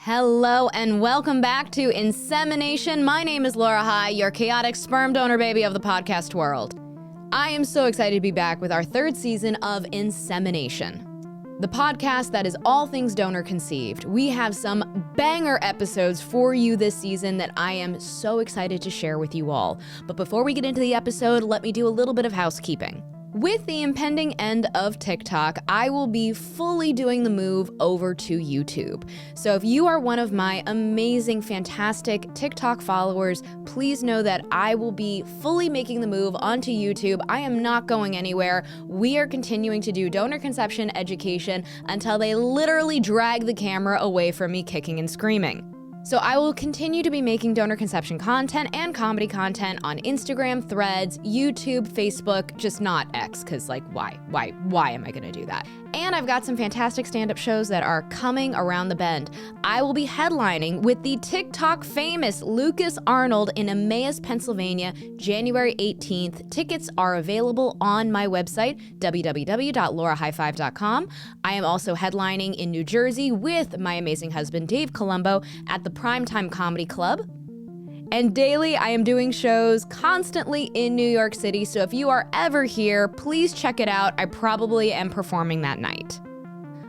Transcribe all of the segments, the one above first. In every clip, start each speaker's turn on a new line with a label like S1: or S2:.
S1: Hello and welcome back to Insemination. My name is Laura High, your chaotic sperm donor baby of the podcast world. I am so excited to be back with our third season of Insemination, the podcast that is all things donor conceived. We have some banger episodes for you this season that I am so excited to share with you all. But before we get into the episode, let me do a little bit of housekeeping. With the impending end of TikTok, I will be fully doing the move over to YouTube. So if you are one of my amazing, fantastic TikTok followers, please know that I will be fully making the move onto YouTube. I am not going anywhere. We are continuing to do donor conception education until they literally drag the camera away from me kicking and screaming. So I will continue to be making donor conception content and comedy content on Instagram, Threads, YouTube, Facebook, just not X, because why am I gonna do that? And I've got some fantastic stand-up shows that are coming around the bend. I will be headlining with the TikTok famous Lucas Arnold in Emmaus, Pennsylvania, January 18th. Tickets are available on my website, www.laurahighfive.com. I am also headlining in New Jersey with my amazing husband, Dave Colombo, at the Primetime Comedy Club. And daily, I am doing shows constantly in New York City, so if you are ever here, please check it out. I probably am performing that night.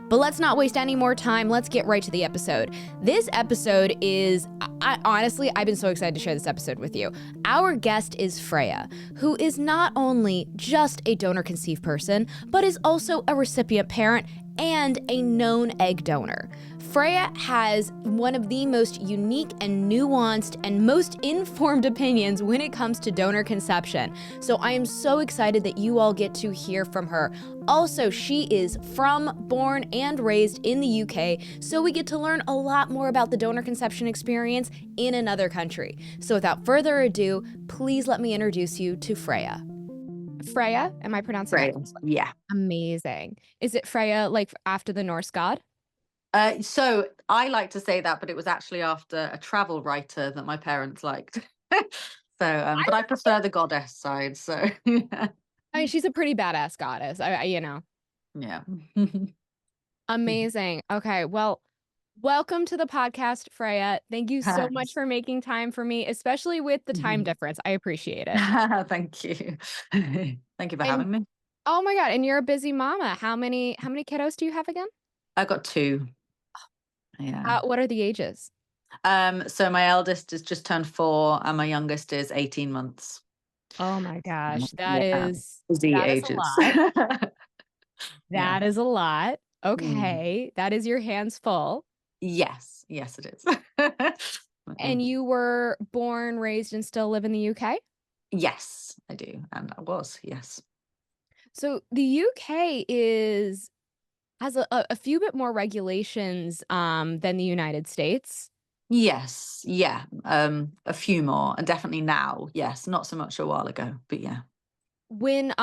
S1: But let's not waste any more time. Let's get right to the episode. This episode is, honestly, I've been so excited to share this episode with you. Our guest is Freya, who is not only just a donor-conceived person, but is also a recipient parent and a known egg donor. Freya has one of the most unique and nuanced and most informed opinions when it comes to donor conception. So I am so excited that you all get to hear from her. Also, she is born and raised in the UK, so we get to learn a lot more about the donor conception experience in another country. So without further ado, please let me introduce you to Freya. Freya, am I pronouncing
S2: Freya,
S1: that?
S2: yeah.
S1: Amazing. Is it Freya like after the Norse god?
S2: So I like to say that, but it was actually after a travel writer that my parents liked. But I prefer the goddess side. So yeah.
S1: I mean, she's a pretty badass goddess.
S2: Yeah.
S1: Amazing. Okay, well, welcome to the podcast, Freya. Thank you so much for making time for me, especially with the time difference. I appreciate it.
S2: Thank you. Thank you for having me.
S1: Oh my God, and you're a busy mama. How many kiddos do you have again?
S2: I've got 2. Yeah.
S1: What are the ages?
S2: So my eldest has just turned 4 and my youngest is 18 months.
S1: Oh my gosh, that is
S2: ages.
S1: a lot. That is a lot. Okay, that is your hands full.
S2: Yes, it is.
S1: And you were born, raised, and still live in the UK?
S2: Yes, I do. And I was, yes.
S1: So the UK has a few bit more regulations than the United States.
S2: Yes, yeah. A few more, and definitely now. Yes, not so much a while ago, but yeah.
S1: When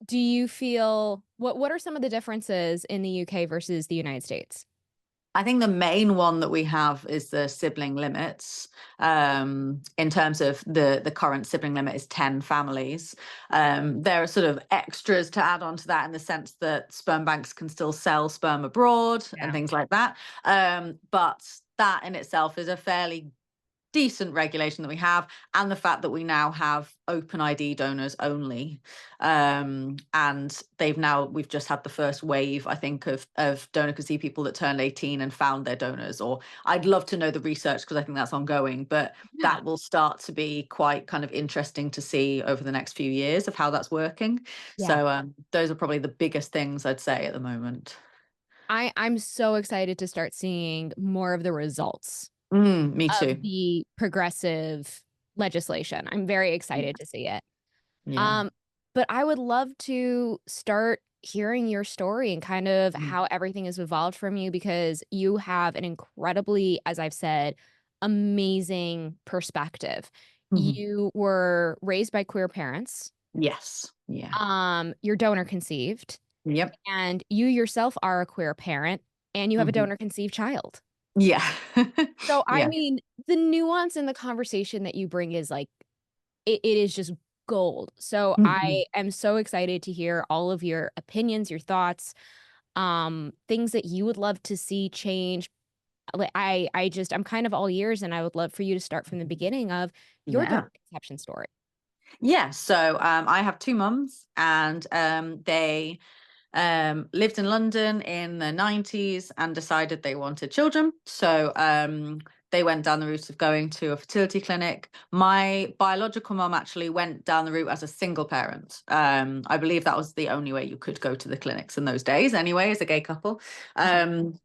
S1: do you feel what are some of the differences in the UK versus the United States?
S2: I think the main one that we have is the sibling limits. In terms of the current sibling limit is 10 families. There are sort of extras to add on to that in the sense that sperm banks can still sell sperm abroad and things like that. But that in itself is a fairly decent regulation that we have, and the fact that we now have open ID donors only, and we've just had the first wave, I think, of donor conceived people that turned 18 and found their donors. Or I'd love to know the research because I think that's ongoing, but that will start to be quite kind of interesting to see over the next few years of how that's working. So those are probably the biggest things I'd say at the moment.
S1: I'm so excited to start seeing more of the results.
S2: Me too.
S1: Of the progressive legislation. I'm very excited to see it.
S2: Yeah.
S1: But I would love to start hearing your story and kind of how everything has evolved from you, because you have an incredibly, as I've said, amazing perspective. You were raised by queer parents.
S2: Yes. Yeah.
S1: You're donor conceived.
S2: Yep.
S1: And you yourself are a queer parent, and you have a donor conceived child.
S2: Yeah.
S1: So, I mean, the nuance in the conversation that you bring is like, it is just gold. So I am so excited to hear all of your opinions, your thoughts, things that you would love to see change. like I'm kind of all ears, and I would love for you to start from the beginning of your
S2: Yeah.
S1: donor conception story.
S2: Yeah. So I have two mums, and they lived in London in the 90s and decided they wanted children. So they went down the route of going to a fertility clinic. My biological mum actually went down the route as a single parent. I believe that was the only way you could go to the clinics in those days anyway, as a gay couple.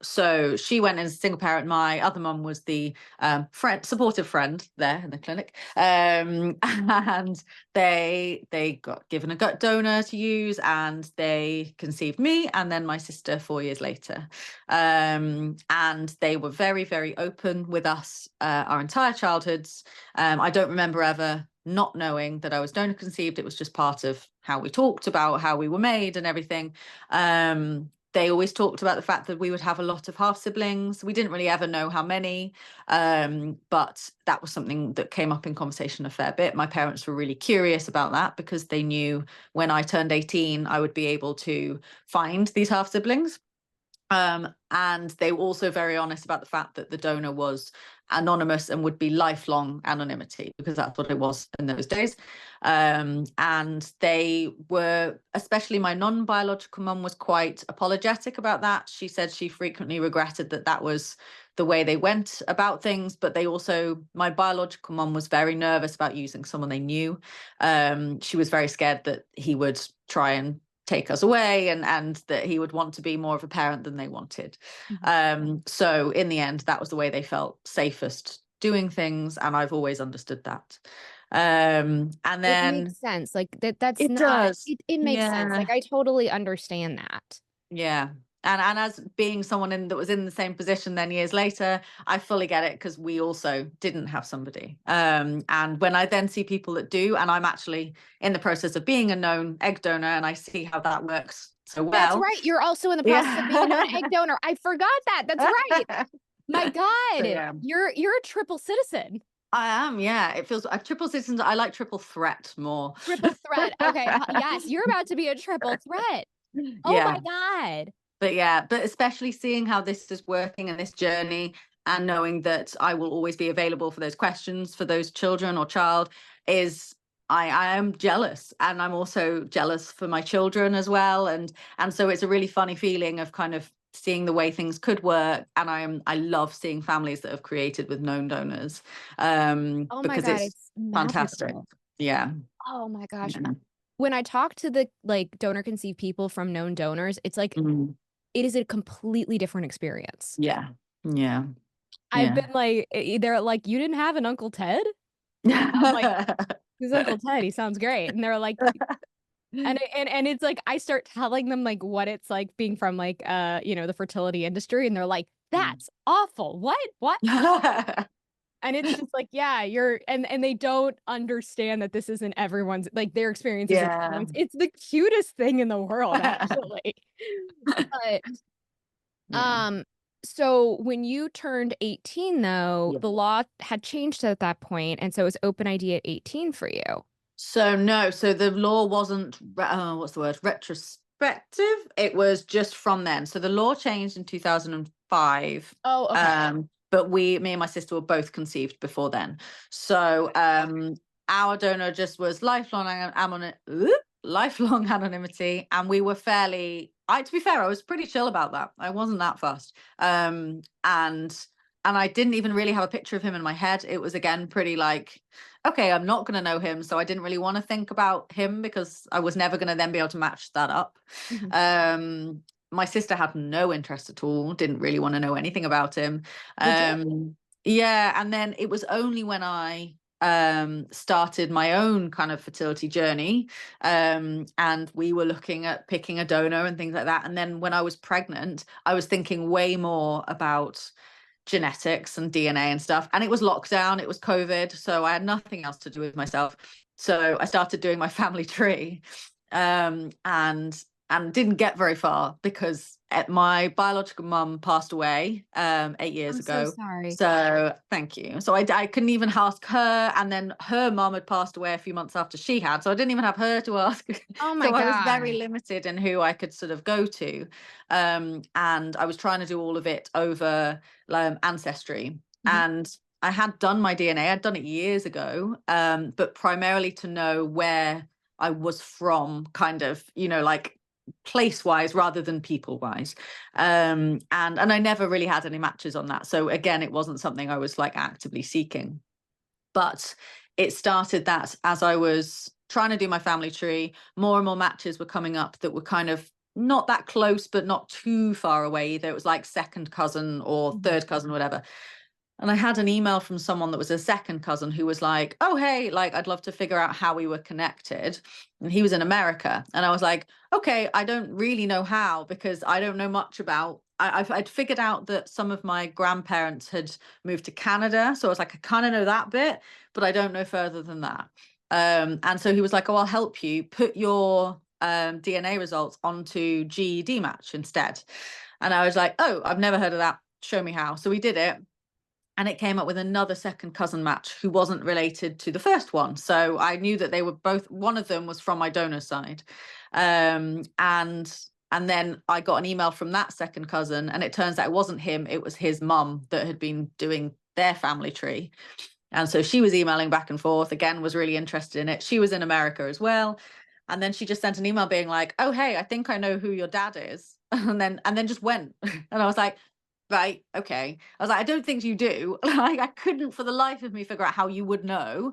S2: So she went as a single parent. My other mum was the supportive friend there in the clinic. And they got given a gut donor to use, and they conceived me and then my sister 4 years later. And they were very, very open with us our entire childhoods. I don't remember ever not knowing that I was donor conceived. It was just part of how we talked about how we were made and everything. They always talked about the fact that we would have a lot of half siblings. We didn't really ever know how many, but that was something that came up in conversation a fair bit. My parents were really curious about that because they knew when I turned 18, I would be able to find these half siblings. And they were also very honest about the fact that the donor was anonymous and would be lifelong anonymity, because that's what it was in those days. And they were, especially my non-biological mum, was quite apologetic about that. She said she frequently regretted that that was the way they went about things, but they also, my biological mum was very nervous about using someone they knew. She was very scared that he would try and take us away, and that he would want to be more of a parent than they wanted. So in the end, that was the way they felt safest doing things, and I've always understood that. And then
S1: it makes sense. Like that's
S2: it
S1: not
S2: does.
S1: it makes sense.
S2: Yeah.
S1: Like I totally understand that.
S2: Yeah. And as being someone that was in the same position then years later, I fully get it, because we also didn't have somebody. And when I then see people that do, and I'm actually in the process of being a known egg donor, and I see how that works so well.
S1: That's right. You're also in the process of being a known egg donor. I forgot that. That's right. My God.
S2: So, yeah.
S1: You're a triple citizen.
S2: I am, yeah. It feels triple citizens. I like triple threat more.
S1: Triple threat. Okay. Yes, you're about to be a triple threat. Oh
S2: Yeah.
S1: my God.
S2: But especially seeing how this is working and this journey, and knowing that I will always be available for those questions for those children or child, is I am jealous, and I'm also jealous for my children as well. And so it's a really funny feeling of kind of seeing the way things could work. And I love seeing families that have created with known donors,
S1: Oh my
S2: because
S1: God,
S2: it's fantastic.
S1: magical.
S2: Yeah.
S1: Oh my gosh.
S2: Yeah.
S1: When I talk to the like donor conceived people from known donors, it's like it is a completely different experience.
S2: Yeah. Yeah.
S1: I've been like, they're like, you didn't have an Uncle Ted? I'm like, who's Uncle Ted? He sounds great. And they're like, and it's like, I start telling them like what it's like being from like, the fertility industry. And they're like, that's awful. What? And it's just like, yeah, and they don't understand that this isn't everyone's, like their experience isn't everyone's. It's the cutest thing in the world, actually. But, so when you turned 18, though, the law had changed at that point, and so it was open ID at 18 for you.
S2: So no, so the law wasn't, what's the word, retrospective. It was just from then. So the law changed in 2005.
S1: Oh, okay.
S2: But me and my sister were both conceived before then. So our donor just was lifelong anonymity, and we were fairly, to be fair, I was pretty chill about that. I wasn't that fussed. And I didn't even really have a picture of him in my head. It was, again, pretty like, okay, I'm not going to know him, so I didn't really want to think about him, because I was never going to then be able to match that up. My sister had no interest at all, didn't really want to know anything about him. Yeah, and then it was only when I started my own kind of fertility journey, and we were looking at picking a donor and things like that. And then when I was pregnant, I was thinking way more about genetics and DNA and stuff. And it was lockdown, it was COVID, so I had nothing else to do with myself. So I started doing my family tree, and and didn't get very far because my biological mum passed away 8 years
S1: I'm
S2: ago.
S1: so sorry.
S2: So thank you. So I couldn't even ask her, and then her mum had passed away a few months after she had, so I didn't even have her to ask.
S1: Oh my
S2: So I was very
S1: God.
S2: limited in who I could sort of go to, and I was trying to do all of it over Ancestry, and I had done my DNA. I'd done it years ago, but primarily to know where I was from, kind of, like place wise rather than people wise. And I never really had any matches on that. So again, it wasn't something I was like actively seeking. But it started that as I was trying to do my family tree, more and more matches were coming up that were kind of not that close, but not too far away either. It was like second cousin or third cousin, whatever. And I had an email from someone that was a second cousin who was like, oh, hey, like, I'd love to figure out how we were connected. And he was in America. And I was like, okay, I don't really know how, because I don't know much about, I'd figured out that some of my grandparents had moved to Canada. So I was like, I kind of know that bit, but I don't know further than that. And so he was like, oh, I'll help you put your DNA results onto GED match instead. And I was like, oh, I've never heard of that. Show me how. So we did it. And it came up with another second cousin match who wasn't related to the first one. So I knew that they were both, one of them was from my donor side. And then I got an email from that second cousin, and it turns out it wasn't him, it was his mum that had been doing their family tree. And so she was emailing back and forth, again, was really interested in it. She was in America as well. And then she just sent an email being like, oh, hey, I think I know who your dad is. And then just went. And I was like, right, okay. I was like, I don't think you do. Like, I couldn't for the life of me figure out how you would know.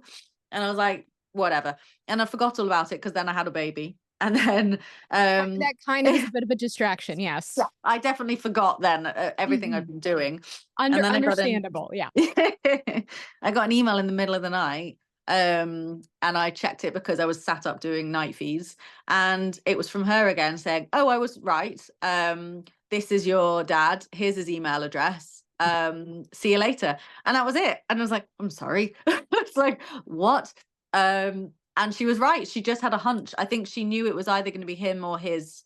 S2: And I was like, whatever. And I forgot all about it because then I had a baby. And then
S1: That kind of is a bit of a distraction, yes.
S2: yeah, I definitely forgot then everything I'd been doing. And then
S1: Understandable, yeah.
S2: I got an email in the middle of the night, and I checked it because I was sat up doing night feeds, and it was from her again saying, oh, I was right. This is your dad. Here's his email address. See you later. And that was it. And I was like, I'm sorry. It's like, what? And she was right. She just had a hunch. I think she knew it was either going to be him or his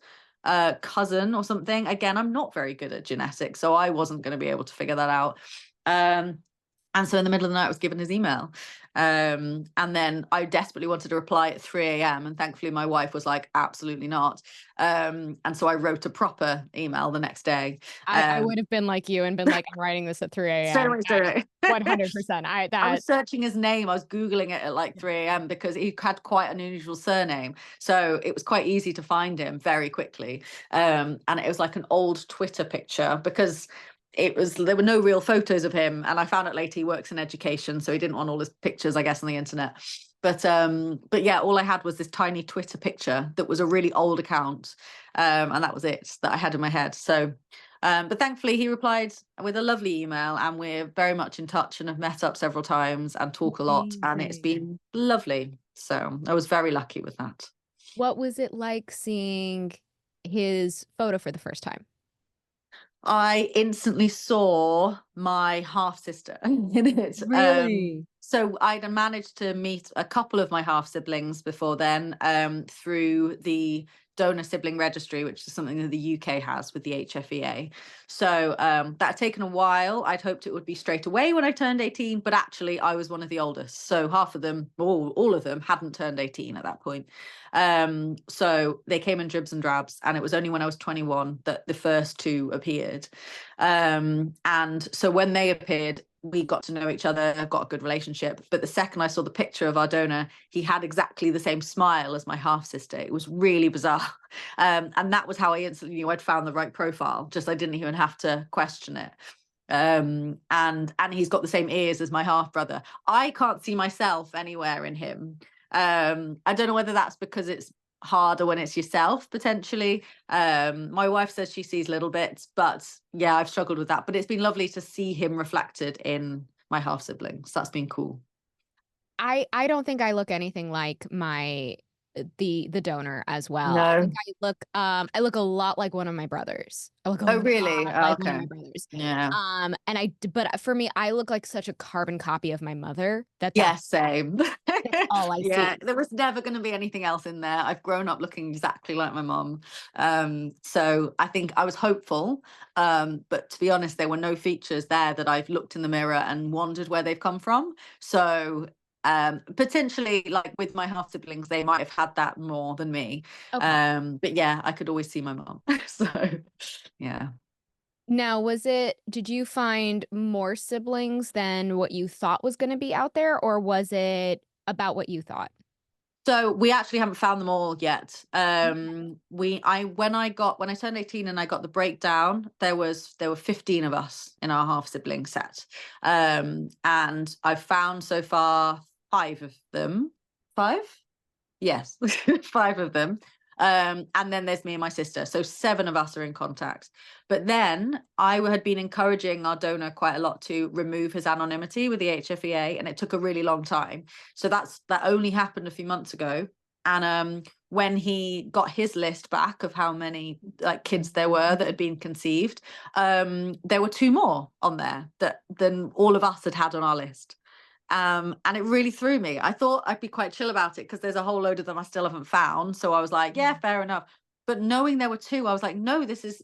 S2: cousin or something. Again, I'm not very good at genetics, so I wasn't going to be able to figure that out. And so in the middle of the night, I was given his email. And then I desperately wanted to reply at 3 a.m. And thankfully, my wife was like, absolutely not. And so I wrote a proper email the next day.
S1: I would have been like you and been like, I'm writing this at 3 a.m. 100%.
S2: I was searching his name. I was Googling it at like 3 a.m. because he had quite an unusual surname. So it was quite easy to find him very quickly. And it was like an old Twitter picture because there were no real photos of him, and I found out later he works in education, so he didn't want all his pictures, I guess, on the internet. But yeah, all I had was this tiny Twitter picture that was a really old account, and that was it that I had in my head. So but thankfully he replied with a lovely email, and we're very much in touch and have met up several times and talk a lot, and it's been lovely. So I was very lucky with that.
S1: What was it like seeing his photo for the first time?
S2: I instantly saw my half sister in it.
S1: Really?
S2: So I'd managed to meet a couple of my half siblings before then, through the donor sibling registry, which is something that the UK has with the HFEA. So that had taken a while. I'd hoped it would be straight away when I turned 18, but actually I was one of the oldest. So half of them, all of them hadn't turned 18 at that point. So they came in dribs and drabs, and it was only when I was 21 that the first two appeared. And so when they appeared, we got to know each other, got a good relationship. But the second I saw the picture of our donor, he had exactly the same smile as my half sister. It was really bizarre. And that was how I instantly knew I'd found the right profile. Just I didn't even have to question it. And he's got the same ears as my half brother. I can't see myself anywhere in him. I don't know whether that's because it's harder when it's yourself, potentially. My wife says she sees little bits, but yeah, I've struggled with that. But it's been lovely to see him reflected in my half siblings. That's been cool.
S1: I don't think I look anything like the donor as well. I
S2: No.
S1: think I look a lot like one of my brothers. I look a
S2: Oh, really?
S1: lot like one of
S2: Okay.
S1: my brothers.
S2: Yeah.
S1: But for me, I look like such a carbon copy of my mother
S2: Yeah, same.
S1: That's all I
S2: Yeah,
S1: see.
S2: there was never going to be anything else in there. I've grown up looking exactly like my mom. So I think I was hopeful. But to be honest, there were no features there that I've looked in the mirror and wondered where they've come from. So potentially, like with my half siblings, they might have had that more than me.
S1: Okay.
S2: But yeah, I could always see my mom. So yeah.
S1: Now, did you find more siblings than what you thought was going to be out there, or was it about what you thought?
S2: So we actually haven't found them all yet. When I turned 18 and I got the breakdown, there were 15 of us in our half sibling set. And I've found so far 5 of them. 5? Yes, 5 of them. And then there's me and my sister. So 7 of us are in contact. But then I had been encouraging our donor quite a lot to remove his anonymity with the HFEA, and it took a really long time. So that only happened a few months ago. And when he got his list back of how many like kids there were that had been conceived, there were 2 more on there than all of us had on our list. And it really threw me. I thought I'd be quite chill about it because there's a whole load of them I still haven't found. So I was like, yeah, fair enough. But knowing there were 2, I was like, no, this is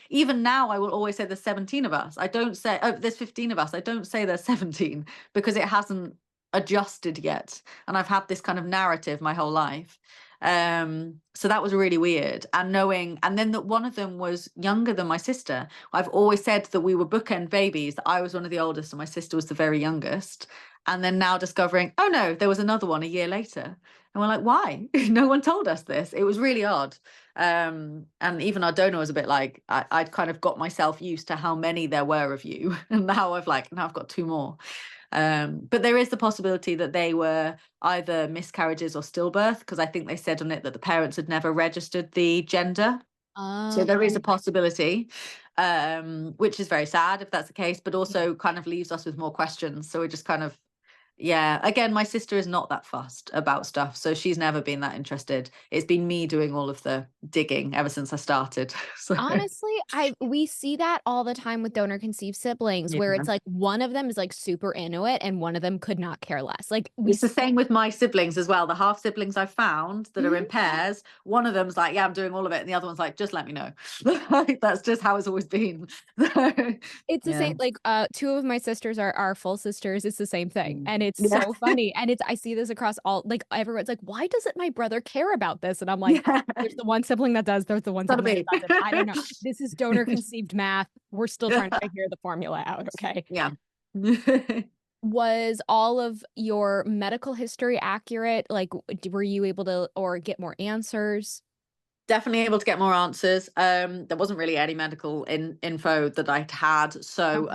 S2: even now I will always say there's 17 of us. I don't say, oh, there's 15 of us. I don't say there's 17 because it hasn't adjusted yet. And I've had this kind of narrative my whole life. So that was really weird. And then that one of them was younger than my sister. I've always said that we were bookend babies, that I was one of the oldest and my sister was the very youngest. And then now discovering, oh no, there was another one a year later. And we're like, why? No one told us this. It was really odd. And even our donor was a bit like, I'd kind of got myself used to how many there were of you. And now I've got 2 more. But there is the possibility that they were either miscarriages or stillbirth, because I think they said on it that the parents had never registered the gender. So there is a possibility, which is very sad if that's the case, but also kind of leaves us with more questions. So we're just kind of, yeah, again, my sister is not that fussed about stuff, so she's never been that interested. It's been me doing all of the digging ever since I started. So
S1: Honestly, we see that all the time with donor conceived siblings,
S2: yeah.
S1: where it's like one of them is like super into it and one of them could not care less. Like
S2: It's the same with my siblings as well. The half siblings I found that are in pairs, one of them's like, yeah, I'm doing all of it, and the other one's like, just let me know. That's just how it's always been.
S1: It's the
S2: Yeah.
S1: same, like 2 of my sisters are full sisters. It's the same thing. And it's
S2: Yeah.
S1: so funny. And I see this across all, like everyone's like, why doesn't my brother care about this? And I'm like,
S2: Yeah.
S1: there's the one sibling that does, there's the one
S2: Gotta
S1: sibling that
S2: be.
S1: doesn't. I don't know. This is donor conceived math. We're still trying to figure the formula out. Okay.
S2: Yeah.
S1: Was all of your medical history accurate? Like, were you able to or get more answers?
S2: Definitely able to get more answers. There wasn't really any medical info that I'd had. So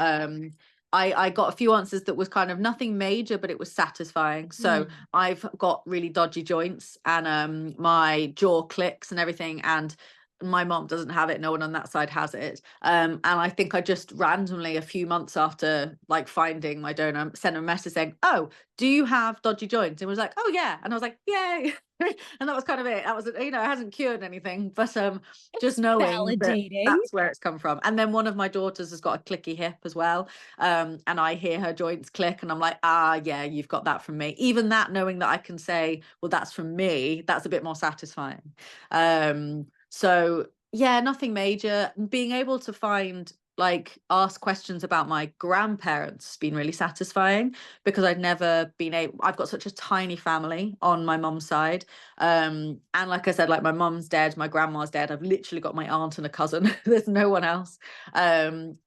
S2: I got a few answers that was kind of nothing major, but it was satisfying. So I've got really dodgy joints and my jaw clicks and everything. And my mom doesn't have it. No one on that side has it. And I think I just randomly, a few months after like finding my donor, sent a message saying, oh, do you have dodgy joints? And was like, oh yeah. And I was like, yay. And that was kind of it. That was, it hasn't cured anything, but just knowing
S1: Validating.
S2: that's where it's come from. And then one of my daughters has got a clicky hip as well. And I hear her joints click and I'm like, yeah, you've got that from me. Even that, knowing that I can say, well, that's from me, that's a bit more satisfying. So yeah, nothing major. Being able to ask questions about my grandparents has been really satisfying, because I've got such a tiny family on my mum's side. And like I said, like my mum's dead, my grandma's dead. I've literally got my aunt and a cousin. There's no one else. And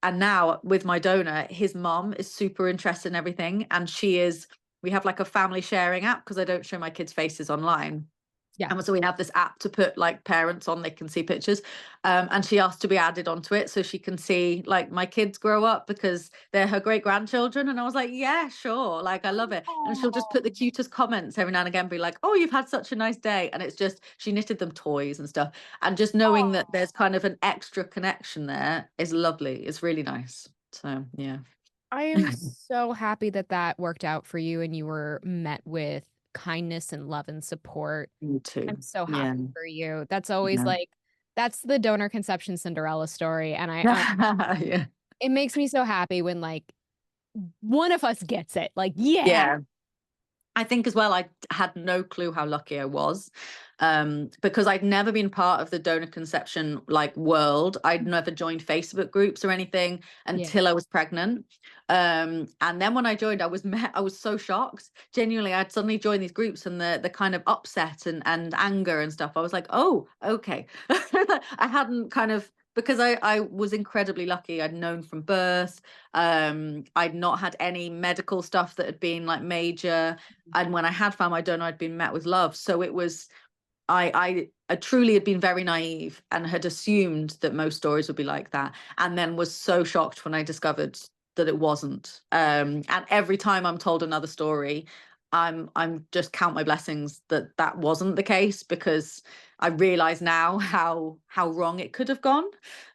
S2: now with my donor, his mum is super interested in everything. And we have like a family sharing app because I don't show my kids' faces online.
S1: Yeah.
S2: And so we have this app to put like parents on, they can see pictures. And she asked to be added onto it so she can see like my kids grow up because they're her great grandchildren. And I was like, yeah, sure. Like, I love it. And she'll just put the cutest comments every now and again, be like, oh, you've had such a nice day. And it's just, she knitted them toys and stuff. And just knowing that there's kind of an extra connection there is lovely. It's really nice. So, yeah.
S1: I am so happy that worked out for you and you were met with kindness and love and support.
S2: Me too.
S1: I'm so happy for you. That's always like, that's the donor conception Cinderella story. And
S2: Yeah.
S1: it makes me so happy when like one of us gets it. Like, yeah.
S2: I think as well, I had no clue how lucky I was, because I'd never been part of the donor conception like world. I'd never joined Facebook groups or anything
S1: Yeah.
S2: until I was pregnant. And then when I joined, I was so shocked. Genuinely, I'd suddenly joined these groups, and the kind of upset and anger and stuff. I was like, oh, okay. I hadn't kind of, because I was incredibly lucky. I'd known from birth. I'd not had any medical stuff that had been like major. And when I had found my donor, I'd been met with love. So it was, I truly had been very naive and had assumed that most stories would be like that, and then was so shocked when I discovered that it wasn't. And every time I'm told another story, I'm just count my blessings that that wasn't the case, because I realize now how wrong it could have gone.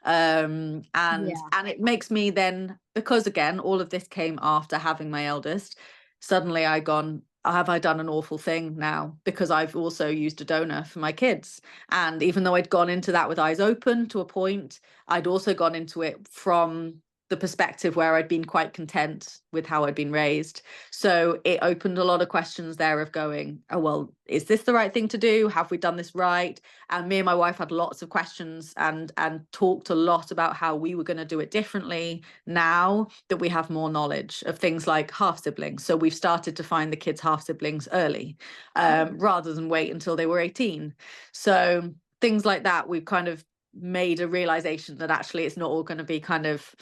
S2: And
S1: Yeah.
S2: it makes me then, because again, all of this came after having my eldest, suddenly have I done an awful thing now, because I've also used a donor for my kids? And even though I'd gone into that with eyes open to a point, I'd also gone into it from the perspective where I'd been quite content with how I'd been raised. So it opened a lot of questions there of going, oh, well, is this the right thing to do? Have we done this right? And me and my wife had lots of questions and talked a lot about how we were going to do it differently now that we have more knowledge of things like half siblings. So we've started to find the kids' half siblings early, rather than wait until they were 18. So things like that, we've kind of made a realization that actually it's not all going to be kind of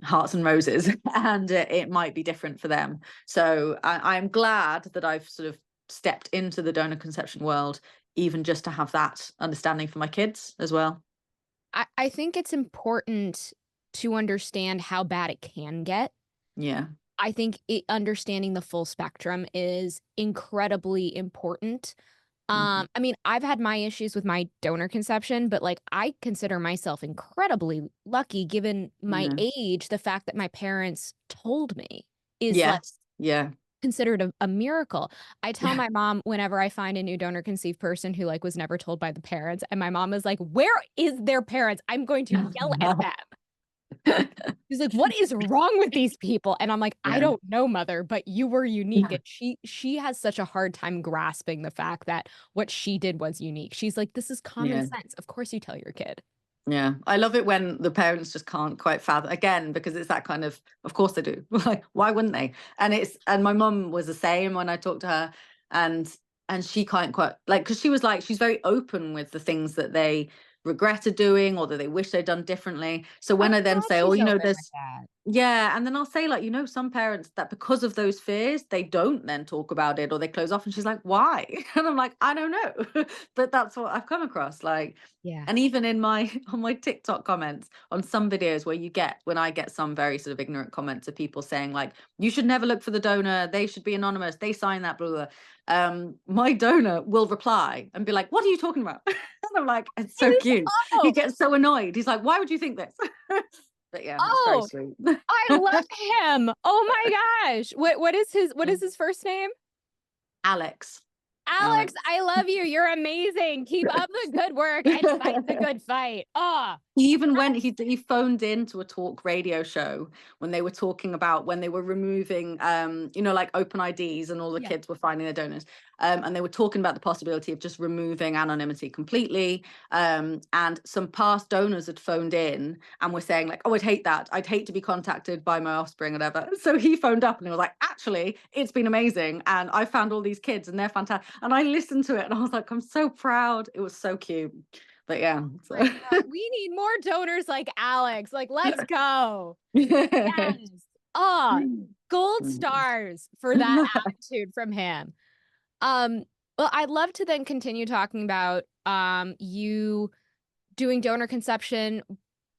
S2: hearts and roses, and it might be different for them. So I'm glad that I've sort of stepped into the donor conception world, even just to have that understanding for my kids as well.
S1: I think it's important to understand how bad it can get.
S2: Yeah.
S1: I think understanding the full spectrum is incredibly important.
S2: Mm-hmm.
S1: I mean, I've had my issues with my donor conception, but like I consider myself incredibly lucky given my
S2: Yeah.
S1: age. The fact that my parents told me is like
S2: Yes. Yeah.
S1: considered a miracle. I tell my mom whenever I find a new donor conceived person who like was never told by the parents, and my mom is like, "Where is their parents? I'm going to yell at them." She's like, "What is wrong with these people?" And I'm like, "I
S2: Yeah.
S1: don't know, mother, but you were unique." And she has such a hard time grasping the fact that what she did was unique. She's like, "This is common
S2: Yeah.
S1: sense. Of course you tell your kid."
S2: Yeah, I love it when the parents just can't quite fathom, again, because it's that kind of course they do. Like, why wouldn't they? And my mum was the same when I talked to her, and she can't quite, like, because she was like, she's very open with the things that they regretted doing or that they wish they'd done differently. So
S1: I'm
S2: when I then
S1: glad
S2: say, oh,
S1: she's
S2: you know,
S1: open with
S2: there's,
S1: that.
S2: yeah, and then I'll say, like, you know, some parents that because of those fears, they don't then talk about it or they close off. And she's like, why? And I'm like, I don't know. But that's what I've come across. Like,
S1: Yeah.
S2: and even in my on my TikTok comments on some videos where when I get some very sort of ignorant comments of people saying like, you should never look for the donor, they should be anonymous, they sign that, blah, blah, blah. My donor will reply and be like, what are you talking about? And I'm like, it's so cute. He
S1: Oh,
S2: gets so annoyed. He's like, why would you think this? But yeah, it's very
S1: oh,
S2: sweet.
S1: I love him. Oh my gosh. What is his first name?
S2: Alex.
S1: Alex,
S2: Alex.
S1: I love you. You're amazing. Keep up the good work and fight the good fight. Oh,
S2: He even went, he phoned into a talk radio show when they were talking about when they were removing, you know, like open IDs and all the
S1: yeah.
S2: kids were finding their donors. And they were talking about the possibility of just removing anonymity completely. And some past donors had phoned in and were saying like, oh, I'd hate that. I'd hate to be contacted by my offspring, whatever. So he phoned up and he was like, actually, it's been amazing. And I found all these kids and they're fantastic. And I listened to it and I was like, I'm so proud. It was so cute. But yeah. So.
S1: My God, we need more donors like Alex. Like, let's go. Yes. Oh, gold stars for that attitude from him. Well, I'd love to then continue talking about you doing donor conception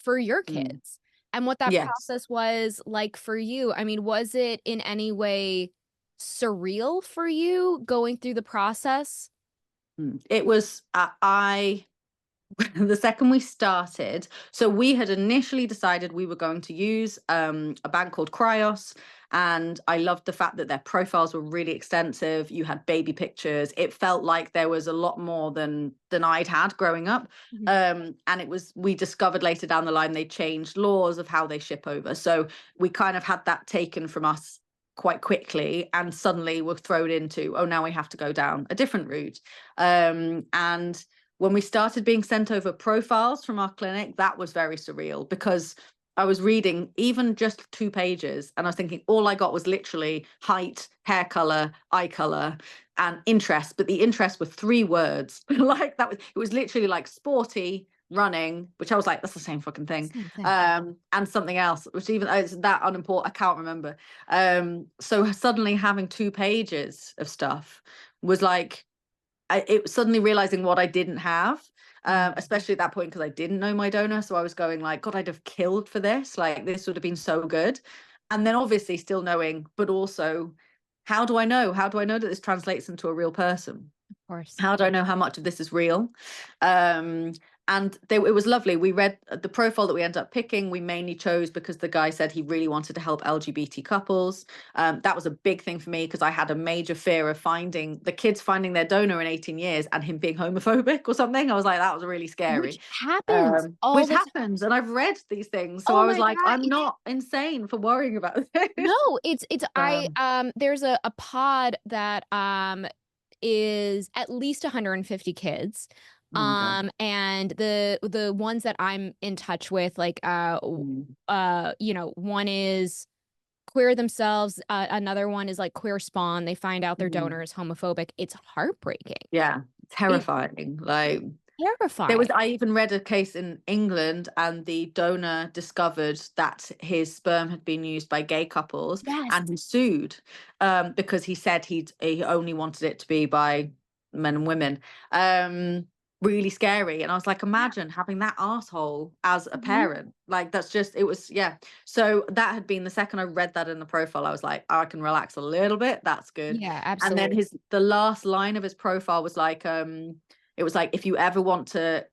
S1: for your kids and what that
S2: Yes.
S1: process was like for you. I mean, was it in any way surreal for you going through the process?
S2: It was, the second we started, so we had initially decided we were going to use a bank called Cryos, and I loved the fact that their profiles were really extensive. You had baby pictures. It felt like there was a lot more than I'd had growing up. And we discovered later down the line they changed laws of how they ship over. So we kind of had that taken from us quite quickly, and suddenly we're thrown into, oh, now we have to go down a different route. And when we started being sent over profiles from our clinic, that was very surreal, because I was reading even just 2 pages and I was thinking all I got was literally height, hair color, eye color, and interest. But the interest were 3 words. Like that was, it was literally like sporty, running, which I was like, that's the same fucking thing.
S1: Same thing.
S2: And something else, which even it's that unimportant, I can't remember. So suddenly having 2 pages of stuff was like, it suddenly realizing what I didn't have, especially at that point, because I didn't know my donor. So I was going like, God, I'd have killed for this. Like, this would have been so good. And then obviously still knowing, but also, how do I know? How do I know that this translates into a real person?
S1: Of course.
S2: How do I know how much of this is real? And it was lovely. We read the profile that we ended up picking. We mainly chose because the guy said he really wanted to help LGBT couples. That was a big thing for me, because I had a major fear of finding their donor in 18 years and him being homophobic or something. I was like, that was really scary.
S1: Which happens
S2: Which happens. And I've read these things. So
S1: Oh
S2: I was
S1: my
S2: like,
S1: God,
S2: I'm not insane for worrying about this.
S1: No, it's there's a pod that is at least 150 kids.
S2: Oh my God.
S1: And the ones that I'm in touch with, like you know, one is queer themselves, another one is like queer spawn. They find out their donor is homophobic. It's heartbreaking.
S2: Yeah, terrifying. Like,
S1: Terrifying.
S2: I even read a case in England, and the donor discovered that his sperm had been used by gay couples,
S1: Yes.
S2: and he sued, because he said he only wanted it to be by men and women. Really scary. And I was like, imagine having that asshole as a parent. Like, that's just, it was, yeah. So that had been the second I read that in the profile, I was like, oh, I can relax a little bit. That's good.
S1: Yeah, absolutely.
S2: And then the last line of his profile was like, it was like, if you ever want to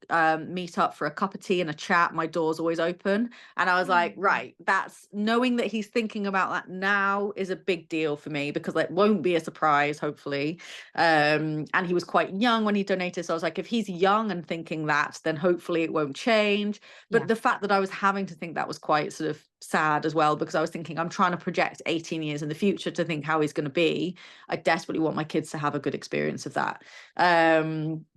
S2: meet up for a cup of tea and a chat, my door's always open. And I was like, right, that's, knowing that he's thinking about that now is a big deal for me, because it won't be a surprise, hopefully. And he was quite young when he donated. So I was like, if he's young and thinking that, then hopefully it won't change. But the fact that I was having to think that was quite sort of sad as well, because I was thinking, I'm trying to project 18 years in the future to think how he's going to be. I desperately want my kids to have a good experience of that.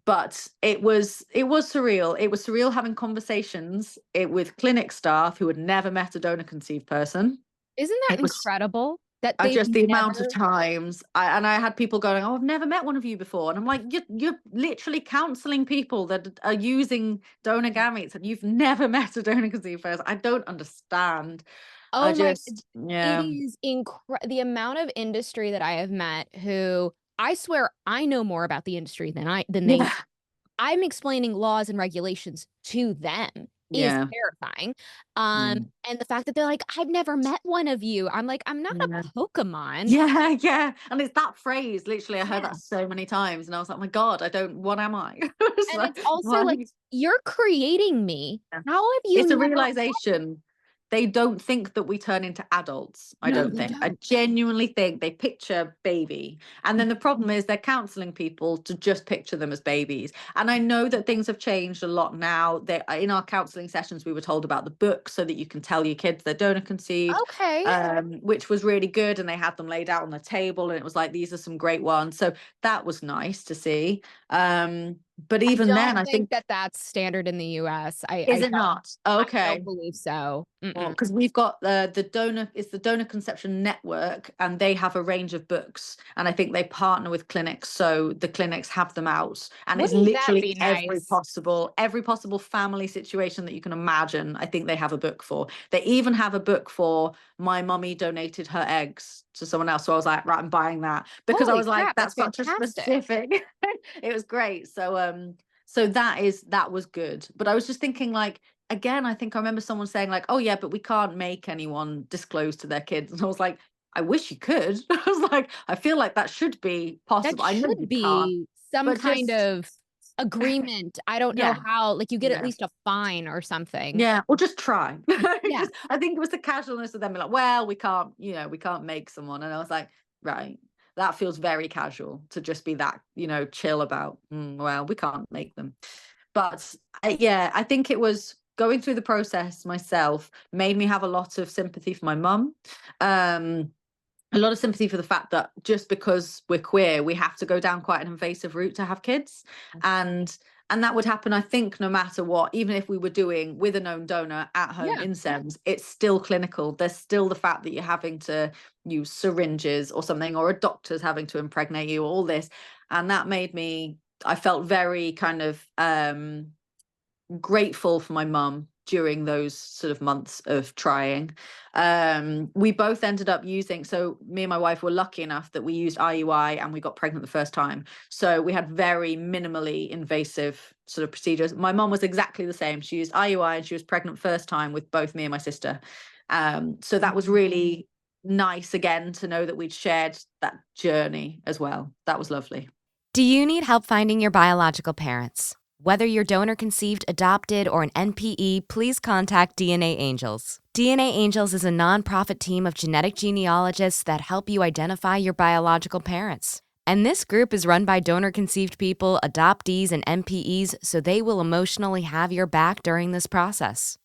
S2: But it was surreal. It was surreal having conversations with clinic staff who had never met a donor conceived person.
S1: Isn't that incredible? That
S2: just the amount of times I had people going, oh, I've never met one of you before. And I'm like, you're literally counseling people that are using donor gametes, and you've never met a donor conceived person. I don't understand.
S1: Oh my,
S2: yeah.
S1: It is the amount of industry that I have met who, I swear I know more about the industry than they know. I'm explaining laws and regulations to them is terrifying. And the fact that they're like, I've never met one of you. I'm like, I'm not a Pokemon.
S2: Yeah. And it's that phrase, literally, I heard that so many times, and I was like, oh my God, what am I?
S1: And it's also like, you're creating me. How have you?
S2: It's a realization. They don't think that we turn into adults. I don't think. I genuinely think they picture baby. And then the problem is they're counseling people to just picture them as babies. And I know that things have changed a lot now. In our counseling sessions, we were told about the book so that you can tell your kids they're donor conceived.
S1: Okay.
S2: Which was really good. And they had them laid out on the table, and it was like, these are some great ones. So that was nice to see. But even then, I think
S1: that that's standard in the US.
S2: Is it not? Okay.
S1: I don't believe so.
S2: Because we've got the donor conception network, and they have a range of books, and I think they partner with clinics, so the clinics have them out, and it's literally every possible family situation that you can imagine. I think they have a book for. They even have a book for my mummy donated her eggs to someone else, so I was like, right, I'm buying that, because I was like, that's such a specific. It was great. So that was good. But I was just thinking, like, again, I think I remember someone saying like, oh yeah, but we can't make anyone disclose to their kids. And I was like, I wish you could. I was like, I feel like that should be possible.
S1: That should be some kind of agreement. I don't know how, like, you get at least a fine or something.
S2: Yeah, or just try. I think it was the casualness of them like, well, we can't make someone. And I was like, right, that feels very casual to just be that, chill about, well, we can't make them. But I think it was going through the process myself made me have a lot of sympathy for my mum. a lot of sympathy for the fact that just because we're queer, we have to go down quite an invasive route to have kids. And that would happen, I think, no matter what. Even if we were doing with a known donor at home
S1: Yeah.
S2: insems, it's still clinical. There's still the fact that you're having to use syringes or something, or a doctor's having to impregnate you, all this. And that made me, I felt very kind of grateful for my mum during those sort of months of trying. We both ended up using, so me and my wife were lucky enough that we used IUI and we got pregnant the first time. So we had very minimally invasive sort of procedures. My mum was exactly the same. She used IUI and she was pregnant first time with both me and my sister. So that was really nice again to know that we'd shared that journey as well. That was lovely.
S3: Do you need help finding your biological parents? Whether you're donor conceived, adopted, or an NPE, please contact DNA Angels. DNA Angels is a nonprofit team of genetic genealogists that help you identify your biological parents. And this group is run by donor conceived people, adoptees, and NPEs, so they will emotionally have your back during this process.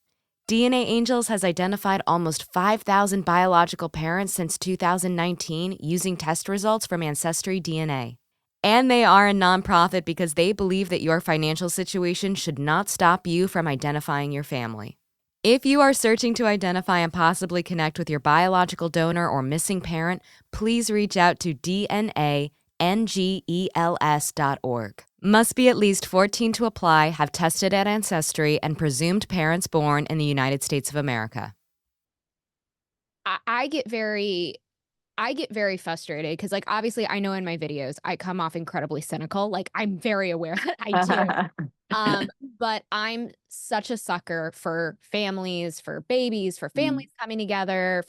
S3: DNA Angels has identified almost 5,000 biological parents since 2019 using test results from Ancestry DNA. And they are a nonprofit because they believe that your financial situation should not stop you from identifying your family. If you are searching to identify and possibly connect with your biological donor or missing parent, please reach out to dnangels.org. Must be at least 14 to apply, have tested at Ancestry, and presumed parents born in the United States of America.
S1: I get very frustrated because, like, obviously I know in my videos I come off incredibly cynical. Like, I'm very aware that I do. But I'm such a sucker for families, for babies, for families coming together,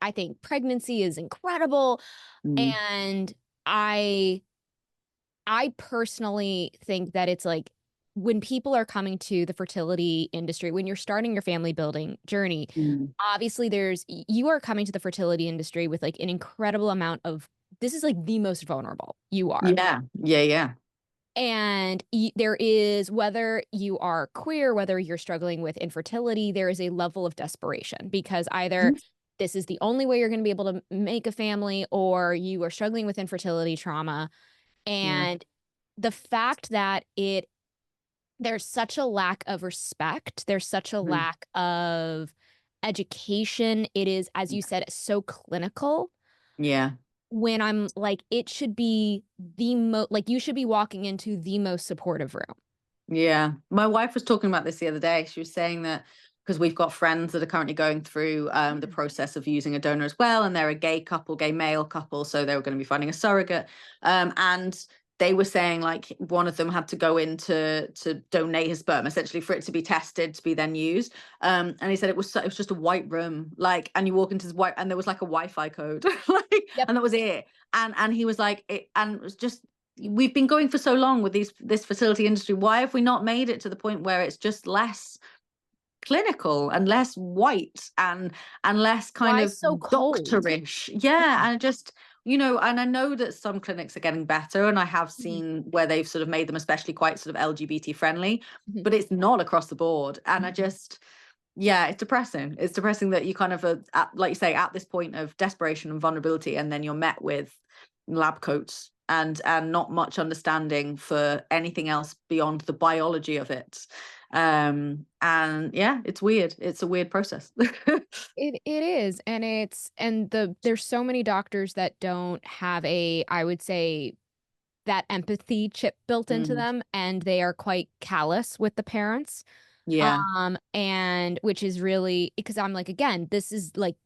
S1: I think pregnancy is incredible. And I personally think that it's like when people are coming to the fertility industry, when you're starting your family building journey, obviously you are coming to the fertility industry with like an incredible amount of, this is like the most vulnerable you are.
S2: Yeah.
S1: And there is, whether you are queer, whether you're struggling with infertility, there is a level of desperation because either this is the only way you're going to be able to make a family, or you are struggling with infertility trauma. And the fact that there's such a lack of respect, there's such a lack of education. It is, as you said, so clinical.
S2: Yeah.
S1: When I'm like, it should be like you should be walking into the most supportive room.
S2: Yeah. My wife was talking about this the other day. She was saying that because we've got friends that are currently going through the process of using a donor as well, and they're a gay male couple, so they were going to be finding a surrogate. And they were saying like one of them had to go in to donate his sperm, essentially for it to be tested to be then used. And he said it was just a white room, like, and you walk into this white, and there was like a Wi-Fi code, like, and that was it. And he was like, and it was just, we've been going for so long with this fertility industry. Why have we not made it to the point where it's just less clinical and less white and less kind
S1: Why
S2: of
S1: so cold?
S2: doctorish? Yeah. And just, and I know that some clinics are getting better, and I have seen where they've sort of made them especially quite sort of LGBT friendly, but it's not across the board. And I just, it's depressing. It's depressing that you kind of are like you say, at this point of desperation and vulnerability, and then you're met with lab coats and not much understanding for anything else beyond the biology of it. And it's weird. It's a weird process.
S1: It is, and there's so many doctors that don't have I would say, that empathy chip built into them, and they are quite callous with the parents. And which is really, because I'm like, again, this is like,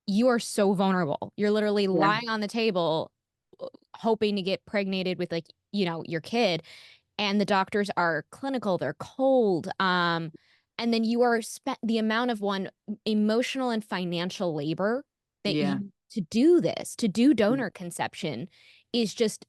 S1: you are so vulnerable. You're literally lying on the table hoping to get pregnated with, like, your kid, and the doctors are clinical, they're cold. And then you are spent the amount of emotional and financial labor that to do this, to do donor conception, is just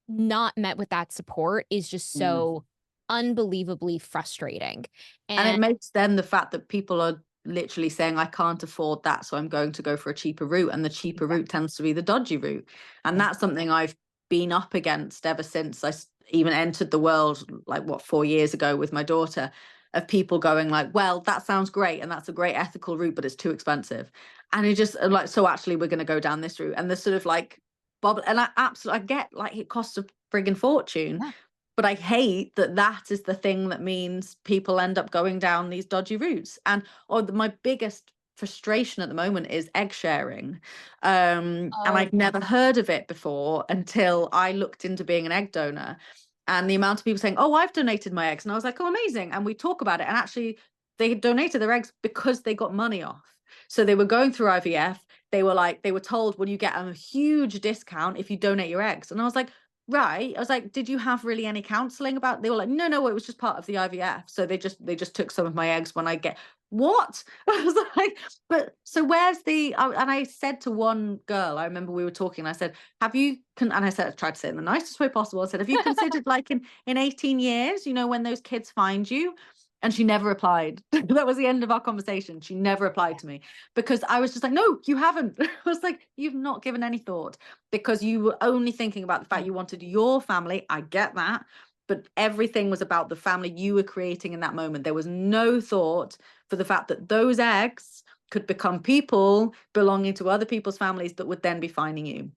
S1: not met with that support, is just so unbelievably frustrating.
S2: And it makes then the fact that people are literally saying, I can't afford that, so I'm going to go for a cheaper route. And the cheaper route tends to be the dodgy route. And that's something I've been up against ever since I even entered the world, like 4 years ago with my daughter, of people going like, well, that sounds great, and that's a great ethical route, but it's too expensive. And it just like, so actually we're going to go down this route, and the sort of like bubble. And I get like it costs a friggin' fortune,
S1: Yeah.
S2: but I hate that that is the thing that means people end up going down these dodgy routes. And my biggest frustration at the moment is egg sharing. And
S1: Oh,
S2: I'd never heard of it before until I looked into being an egg donor. And the amount of people saying, "Oh, I've donated my eggs," and I was like, "Oh, amazing!" And we talk about it, and actually, they had donated their eggs because they got money off. So they were going through IVF. They were told, "Well, you get a huge discount if you donate your eggs." And I was like, right. I was like, "Did you have really any counseling about?" They were like, no, it was just part of the IVF. So they just took some of my eggs when I get what? I was like, but so where's and I said to one girl, I remember we were talking, and I said, and I said, I tried to say it in the nicest way possible. I said, "Have you considered like in 18 years, when those kids find you?" And she never replied. That was the end of our conversation. She never replied to me because I was just like, "No, you haven't." I was like, "You've not given any thought because you were only thinking about the fact you wanted your family." I get that. But everything was about the family you were creating in that moment. There was no thought for the fact that those eggs could become people belonging to other people's families that would then be finding you.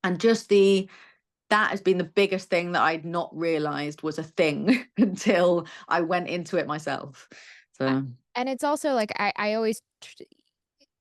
S2: And just that has been the biggest thing that I'd not realized was a thing until I went into it myself. So
S1: and it's also like I always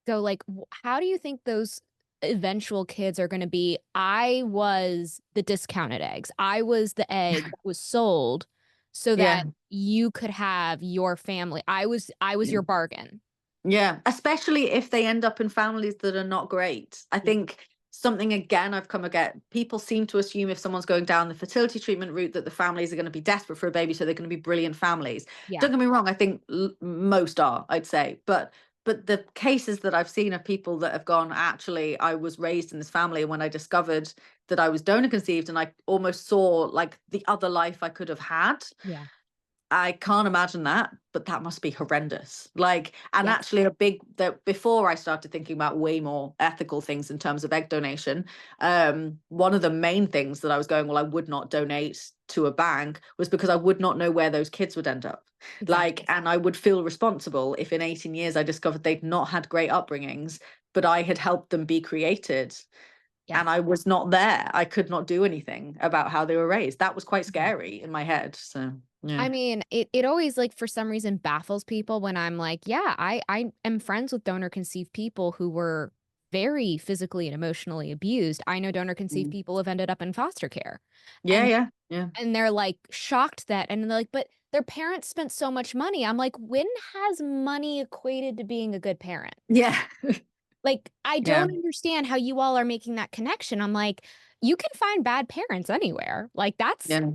S1: go like, how do you think those eventual kids are going to be? I was the discounted eggs. I was the egg that was sold so
S2: yeah.
S1: that you could have your family. I was your bargain.
S2: Yeah, especially if they end up in families that are not great. I
S1: Yeah.
S2: think something again I've come again, people seem to assume if someone's going down the fertility treatment route that the families are going to be desperate for a baby, so they're going to be brilliant families.
S1: Yeah.
S2: Don't get me wrong, I think most are, I'd say, but the cases that I've seen of people that have gone, actually, I was raised in this family, and when I discovered that I was donor conceived and I almost saw like the other life I could have had,
S1: Yeah.
S2: I can't imagine that, but that must be horrendous. Like, and
S1: Yeah.
S2: actually that before I started thinking about way more ethical things in terms of egg donation, one of the main things that I was going, well, I would not donate to a bank, was because I would not know where those kids would end up.
S1: Exactly.
S2: Like, and I would feel responsible if in 18 years I discovered they'd not had great upbringings, but I had helped them be created.
S1: Yeah.
S2: And I was not there. I could not do anything about how they were raised. That was quite
S1: Mhm.
S2: scary in my head. So yeah.
S1: I mean, it always like for some reason baffles people when I'm like, yeah, I am friends with donor conceived people who were very physically and emotionally abused. I know donor conceived people have ended up in foster care. And
S2: Yeah.
S1: and they're like shocked that, and they're like, but their parents spent so much money. I'm like, when has money equated to being a good parent?
S2: Yeah.
S1: Like, I
S2: Yeah.
S1: don't understand how you all are making that connection. I'm like, you can find bad parents anywhere. Like that's
S2: Yeah.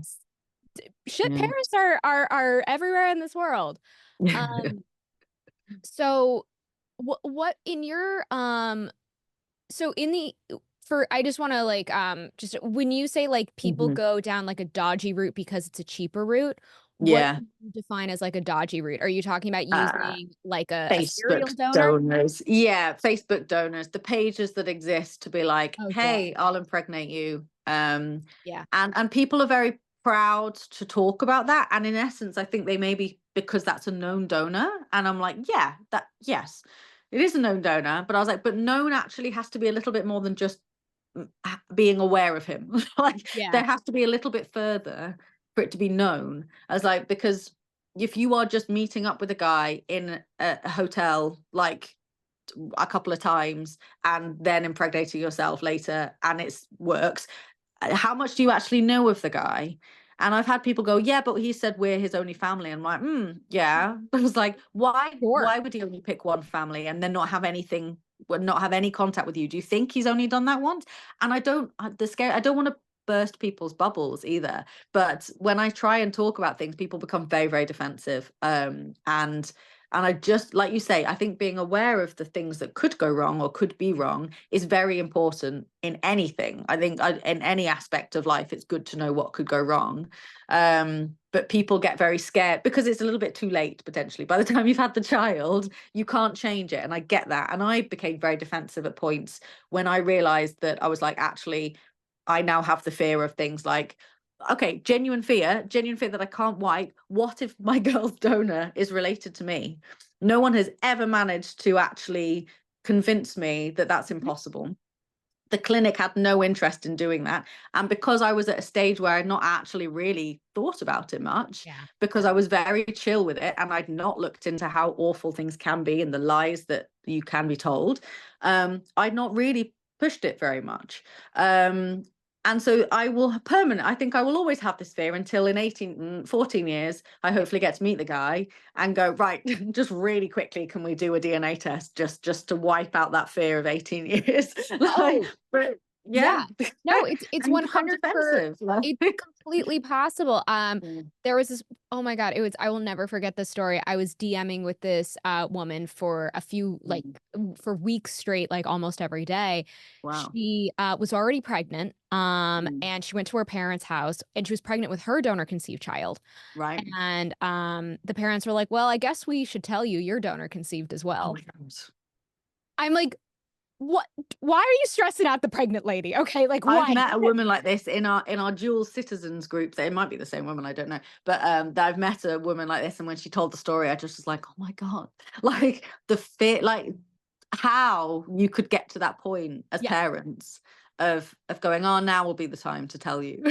S1: shit.
S2: Yeah.
S1: Parents are everywhere in this world. Um, so what in your so in the for I just want to like just when you say like people
S2: Mhm.
S1: go down like a dodgy route because it's a cheaper route, what
S2: Yeah.
S1: do you define as like a dodgy route? Are you talking about
S2: Uh,
S1: using like a serial
S2: Facebook
S1: donor?
S2: donors. Yeah, Facebook donors, the pages that exist to be like,
S1: Oh God.
S2: "Hey, I'll impregnate you."
S1: Yeah.
S2: And people are very proud to talk about that. And in essence, I think they may be because that's a known donor. And I'm like, yeah, yes, it is a known donor. But I was like, but known actually has to be a little bit more than just being aware of him. Like,
S1: Yeah.
S2: there has to be a little bit further for it to be known. I was like, because if you are just meeting up with a guy in a hotel like a couple of times and then impregnating yourself later and it works, how much do you actually know of the guy? And I've had people go, yeah, but he said we're his only family. And I'm like, yeah. I was like,
S1: Sure.
S2: why would he only pick one family and then not have anything, not have any contact with you? Do you think he's only done that once? And I don't want to burst people's bubbles either. But when I try and talk about things, people become very, very defensive. And I just, like you say, I think being aware of the things that could go wrong or could be wrong is very important in anything. I think in any aspect of life, it's good to know what could go wrong. But people get very scared because it's a little bit too late, potentially. By the time you've had the child, you can't change it. And I get that. And I became very defensive at points when I realized that I was like, actually, I now have the fear of things like, okay, genuine fear that I can't wipe. What if my girl's donor is related to me? No one has ever managed to actually convinced me that that's impossible. The clinic had no interest in doing that. And because I was at a stage where I'd not actually really thought about it much, because I was very chill with it and I'd not looked into how awful things can be and the lies that you can be told, I'd not really pushed it very much. And so I think I will always have this fear until in 14 years, I hopefully get to meet the guy and go, right, just really quickly, can we do a DNA test just to wipe out that fear of 18 years? But
S1: no, it's
S2: and you become
S1: 100%.
S2: defensive.
S1: It's completely possible. There was this, oh my God, I will never forget this story. I was DMing with this woman for a few, like for weeks straight, like almost every day.
S2: Wow.
S1: She was already pregnant, and she went to her parents' house, and she was pregnant with her donor conceived child.
S2: Right.
S1: And the parents were like, well, I guess we should tell you you're donor conceived as well. I'm like, what? Why are you stressing out the pregnant lady? Okay, like why?
S2: I've met a woman like this in our dual citizens group. It might be the same woman, I don't know. But I've met a woman like this, and when she told the story, I just was like, oh my God, like the fear, like how you could get to that point as parents of going, oh, now will be the time to tell you.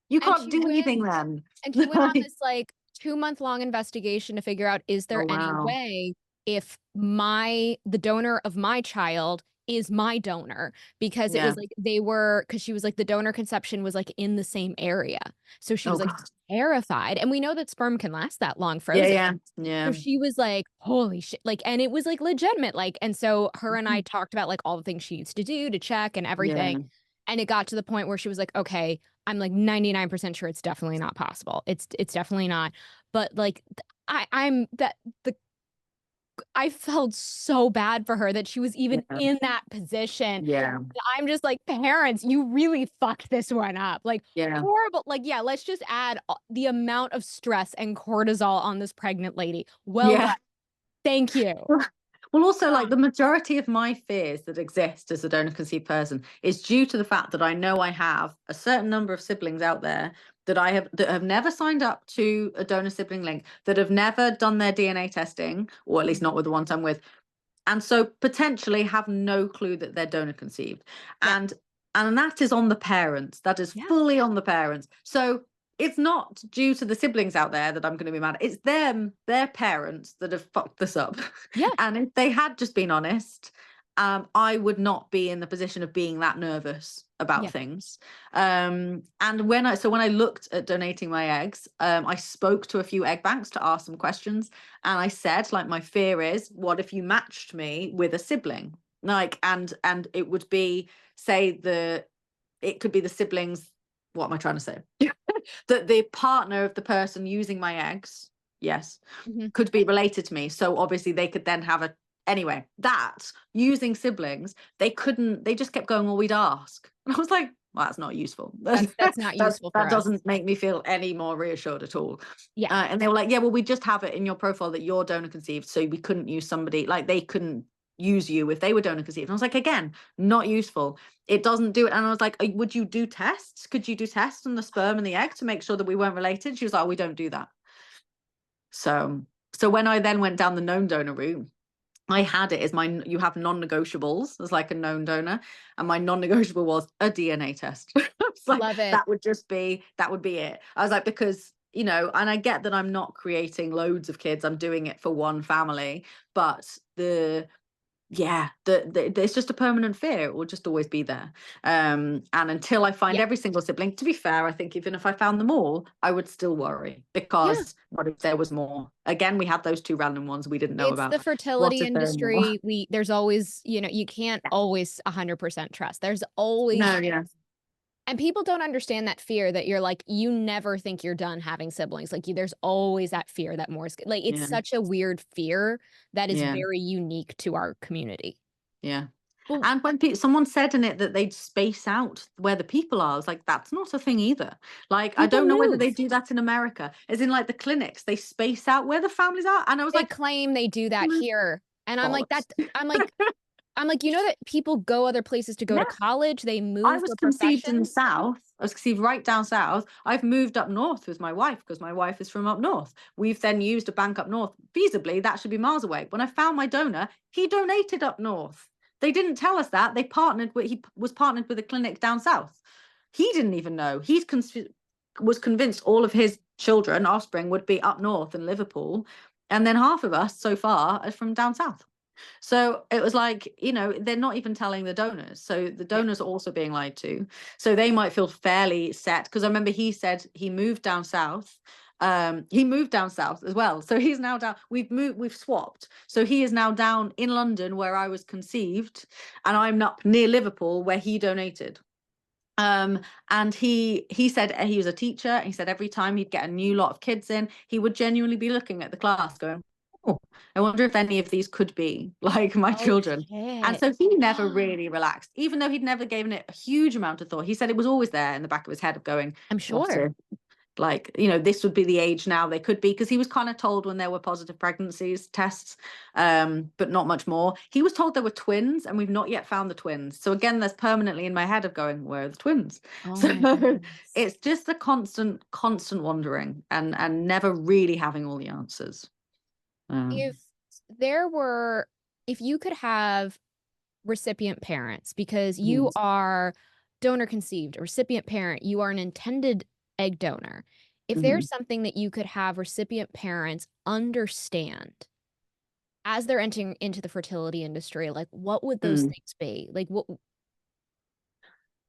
S2: You can't do anything then.
S1: And she went on this like 2-month long investigation to figure out, is there any way if the donor of my child is my donor, because it was like because she was like the donor conception was like in the same area, so she was like terrified, and we know that sperm can last that long frozen. So she was like, holy shit, like, and it was like legitimate, like, and so her and I talked about like all the things she needs to do to check and everything, and it got to the point where she was like, okay, I'm like 99% sure it's definitely not possible, it's definitely not, but like I felt so bad for her that she was even in that position. I'm just like, parents, you really fucked this one up. Like, horrible. Like, let's just add the amount of stress and cortisol on this pregnant lady. Well done. Thank you.
S2: Well, also, like, the majority of my fears that exist as a donor conceived person is due to the fact that I know I have a certain number of siblings out there that have never signed up to a donor sibling link, that have never done their DNA testing, or at least not with the ones I'm with, and so potentially have no clue that they're donor conceived. And that is on the parents. That is fully on the parents. So it's not due to the siblings out there that I'm going to be mad at. It's their parents that have fucked this up. And if they had just been honest, I would not be in the position of being that nervous about things. And when I looked at donating my eggs, I spoke to a few egg banks to ask some questions. And I said, like, my fear is, what if you matched me with a sibling? Like, and it would be, it could be the siblings. What am I trying to say? That the partner of the person using my eggs, could be related to me. So obviously they could then have anyway, that using siblings, they just kept going, well, we'd ask. And I was like, well, that's not useful.
S1: That's not useful.
S2: That doesn't make me feel any more reassured at all. And they were like, well, we just have it in your profile that you're donor conceived, so we couldn't use somebody, like, they couldn't use you if they were donor conceived. And I was like, again, not useful. It doesn't do it. And I was like, would you do tests? Could you do tests on the sperm and the egg to make sure that we weren't related? She was like, oh, we don't do that. So when I then went down the known donor route, I had it as you have non-negotiables as like a known donor, and my non-negotiable was a DNA test. Like,
S1: love it.
S2: That would be it. I was like, because, and I get that I'm not creating loads of kids, I'm doing it for one family, but it's just a permanent fear. It will just always be there. And until I find every single sibling, to be fair, I think even if I found them all, I would still worry, because what if there was more? Again, we had those 2 random ones we didn't know about.
S1: It's the fertility industry. There's always, you can't always 100% trust. There's always And people don't understand that fear that you're like, you never think you're done having siblings. Like, there's always that fear that more is like, it's such a weird fear that is very unique to our community.
S2: Well, and when someone said in it that they'd space out where the people are, I was like, that's not a thing either. Like, I don't know whether they do that in America, as in like the clinics, they space out where the families are. And I was
S1: they claim they do that here. And I'm like, I'm like, you know that people go other places to go to college, they move
S2: I was
S1: for
S2: conceived in the
S1: professions?
S2: south. I was conceived right down south. I've moved up north with my wife because my wife is from up north. We've then used a bank up north. Feasibly, that should be miles away. When I found my donor, he donated up north. They didn't tell us that. He was partnered with a clinic down south. He didn't even know. Was convinced all of his children, offspring, would be up north in Liverpool. And then half of us so far are from down south. So it was like, they're not even telling the donors. So the donors are also being lied to. So they might feel fairly set. Because I remember he said he moved down south. He moved down south as well. So he's now down. We've swapped. So he is now down in London where I was conceived, and I'm up near Liverpool where he donated. And he said he was a teacher, and he said every time he'd get a new lot of kids in, he would genuinely be looking at the class going, oh, I wonder if any of these could be like my children. And so he never really relaxed, even though he'd never given it a huge amount of thought. He said it was always there in the back of his head of going,
S1: I'm sure.
S2: Like, this would be the age now they could be, because he was kind of told when there were positive pregnancies tests, but not much more. He was told there were twins, and we've not yet found the twins. So again, there's permanently in my head of going, where are the twins?
S1: Oh
S2: So it's just a constant wandering and never really having all the answers.
S1: If you could have recipient parents, because you are donor conceived, a recipient parent, you are an intended egg donor. If there's something that you could have recipient parents understand as they're entering into the fertility industry, like what would those things be? Like what?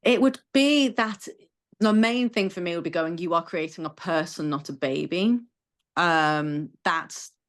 S2: It would be that the main thing for me would be going, you are creating a person, not a baby.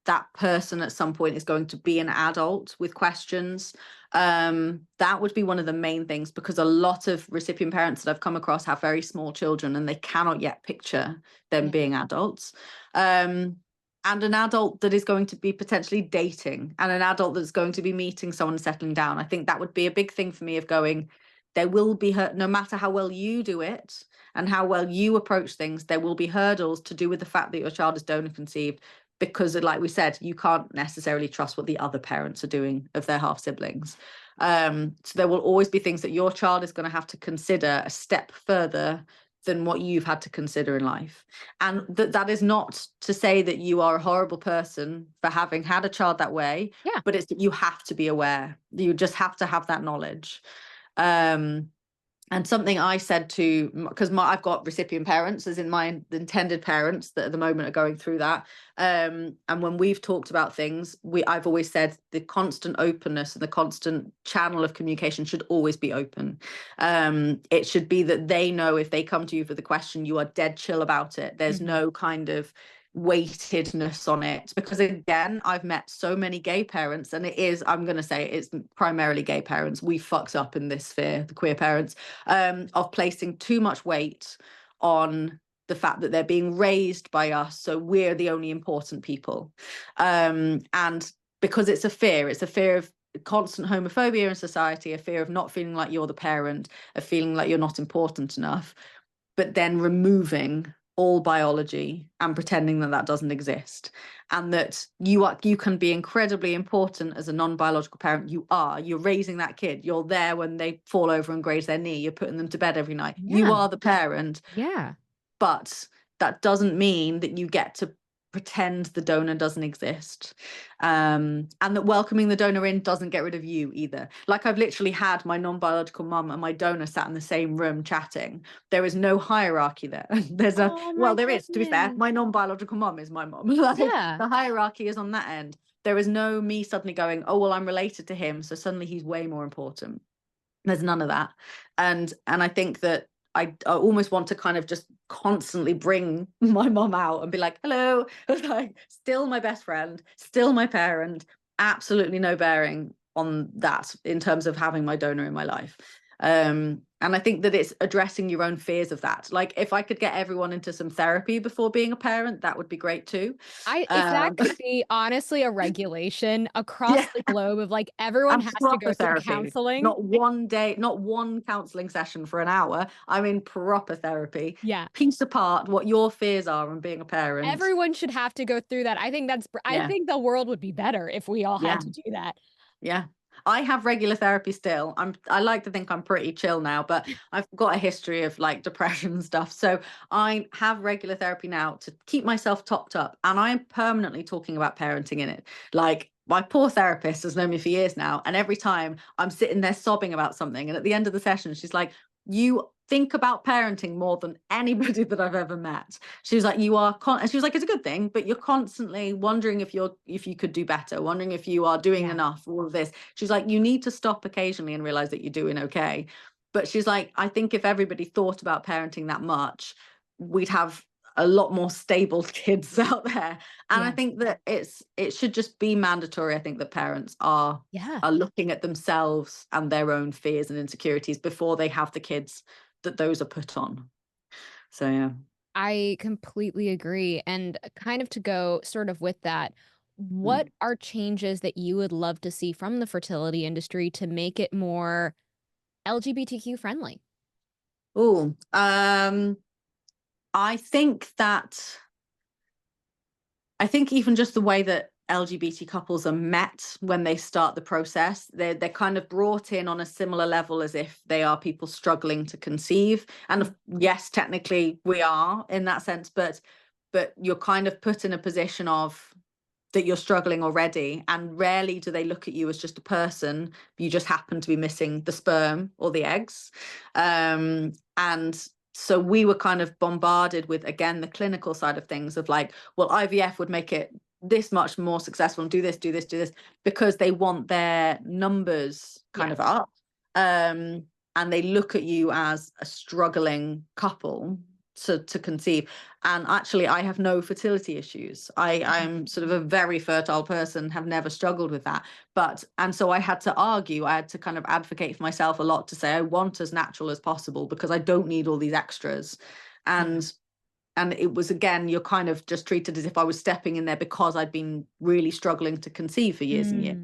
S2: That person at some point is going to be an adult with questions. That would be one of the main things, because a lot of recipient parents that I've come across have very small children, and they cannot yet picture them being adults. And an adult that is going to be potentially dating, and an adult that's going to be meeting someone and settling down. I think that would be a big thing for me of going, there will be no matter how well you do it and how well you approach things, there will be hurdles to do with the fact that your child is donor conceived, because like we said, you can't necessarily trust what the other parents are doing of their half siblings. So there will always be things that your child is going to have to consider a step further than what you've had to consider in life. And that is not to say that you are a horrible person for having had a child that way, but it's that you have to be aware. You just have to have that knowledge. And something I said to, because I've got recipient parents, as in my intended parents that at the moment are going through that. And when we've talked about things, I've always said the constant openness and the constant channel of communication should always be open. It should be that they know if they come to you for the question, you are dead chill about it. There's no kind of weightedness on it, because again, I've met so many gay parents, and I'm going to say it's primarily gay parents. We fucked up in this sphere, the queer parents, of placing too much weight on the fact that they're being raised by us, so we're the only important people, and because it's a fear of constant homophobia in society, a fear of not feeling like you're the parent, a feeling like you're not important enough, but then removing all biology and pretending that doesn't exist, and that you can be incredibly important as a non-biological parent. You're raising that kid, you're there when they fall over and graze their knee, you're putting them to bed every night. You are the parent, but that doesn't mean that you get to pretend the donor doesn't exist, and that welcoming the donor in doesn't get rid of you either. Like, I've literally had my non-biological mum and my donor sat in the same room chatting. There is no hierarchy there. There is, to be fair. My non-biological mum is my mum. The hierarchy is on that end. There is no me suddenly going, oh well, I'm related to him, so suddenly he's way more important. There's none of that. And I think that I almost want to kind of just constantly bring my mom out and be like, hello, like, still my best friend, still my parent, absolutely no bearing on that in terms of having my donor in my life. And I think that it's addressing your own fears of that. Like, if I could get everyone into some therapy before being a parent, that would be great too.
S1: If that could be honestly a regulation across the globe of like, everyone has to go through counseling.
S2: Not one day, not one counseling session for an hour. I mean, proper therapy. Piece apart what your fears are on being a parent.
S1: Everyone should have to go through that. I think I think the world would be better if we all had to do that.
S2: Yeah. I have regular therapy still. I like to think I'm pretty chill now, but I've got a history of like depression and stuff. So I have regular therapy now to keep myself topped up. And I am permanently talking about parenting in it. Like, my poor therapist has known me for years now. And every time I'm sitting there sobbing about something, and at the end of the session, she's like, you think about parenting more than anybody that I've ever met. She was like, you are and she was like, it's a good thing, but you're constantly wondering if you could do better, wondering if you are doing enough, all of this. She's like, you need to stop occasionally and realize that you're doing okay. But she's like, I think if everybody thought about parenting that much, we'd have a lot more stable kids out there. And I think that it should just be mandatory. I think that parents are looking at themselves and their own fears and insecurities before they have the kids that those are put on. So yeah,
S1: I completely agree. And kind of to go sort of with that, what are changes that you would love to see from the fertility industry to make it more LGBTQ friendly?
S2: Oh, I think even just the way that LGBT couples are met when they start the process, they're kind of brought in on a similar level as if they are people struggling to conceive. And yes, technically we are in that sense, but you're kind of put in a position of that you're struggling already, and rarely do they look at you as just a person. You just happen to be missing the sperm or the eggs. And so we were kind of bombarded with, again, the clinical side of things of like, well, IVF would make it this much more successful and do this, because they want their numbers kind of up. And they look at you as a struggling couple to conceive. And actually, I have no fertility issues. I'm sort of a very fertile person, have never struggled with that. And so I had to kind of advocate for myself a lot to say I want as natural as possible because I don't need all these extras. And it was, again, you're kind of just treated as if I was stepping in there because I'd been really struggling to conceive for years and years.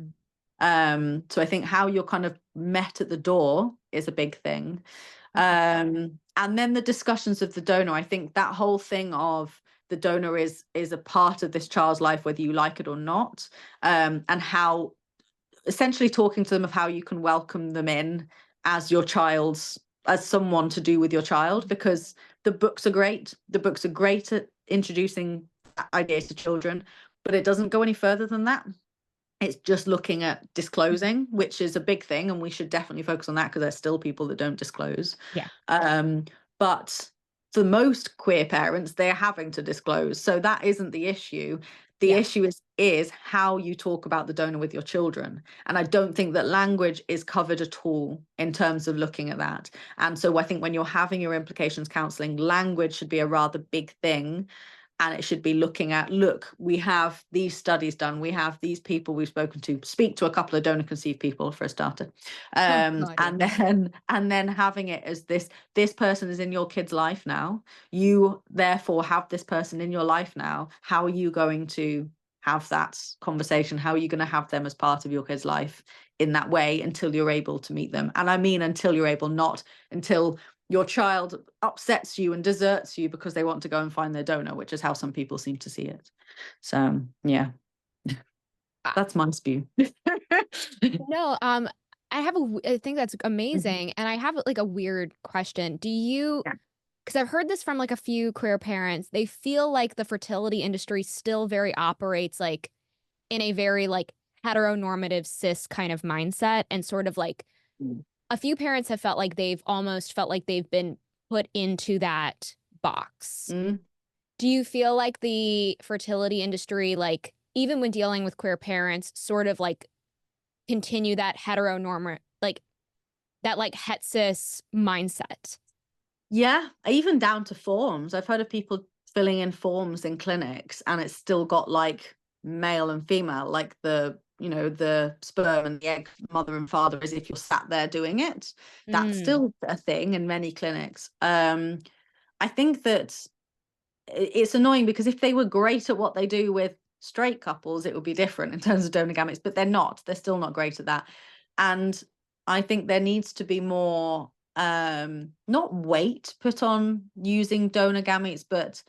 S2: So I think how you're kind of met at the door is a big thing. And then the discussions of the donor, I think that whole thing of the donor is a part of this child's life, whether you like it or not, and how essentially talking to them of how you can welcome them in as your child's, as someone to do with your child, because the books are great. The books are great at introducing ideas to children, but it doesn't go any further than that. It's just looking at disclosing, which is a big thing, and we should definitely focus on that because there's still people that don't disclose. But for most queer parents, they're having to disclose, so that isn't the issue. The issue is how you talk about the donor with your children, and I don't think that language is covered at all in terms of looking at that. And so I think when you're having your implications counselling, language should be a rather big thing. And it should be looking at, look, we have these studies done. We have these people we've spoken to. Speak to a couple of donor conceived people for a starter. And then having it as this person is in your kid's life now. You therefore have this person in your life now. How are you going to have that conversation? How are you going to have them as part of your kid's life in that way until you're able to meet them? And I mean until you're able, not until your child upsets you and deserts you because they want to go and find their donor, which is how some people seem to see it. So yeah, that's my spew.
S1: No, I think that's amazing. And I have like a weird question. Do you, because I've heard this from like a few queer parents, they feel like the fertility industry still very operates like in a very like heteronormative cis kind of mindset, and sort of like a few parents have felt like they've almost felt like they've been put into that box. Do you feel like the fertility industry, like even when dealing with queer parents, sort of like continue that heteronormative, like that like het cis mindset?
S2: Yeah, even down to forms. I've heard of people filling in forms in clinics and it's still got like male and female, like the sperm and the egg, mother and father, as if you're sat there doing it. That's still a thing in many clinics. I think that it's annoying because if they were great at what they do with straight couples, it would be different in terms of donor gametes, but they're not. They're still not great at that. And I think there needs to be more, not weight put on using donor gametes, but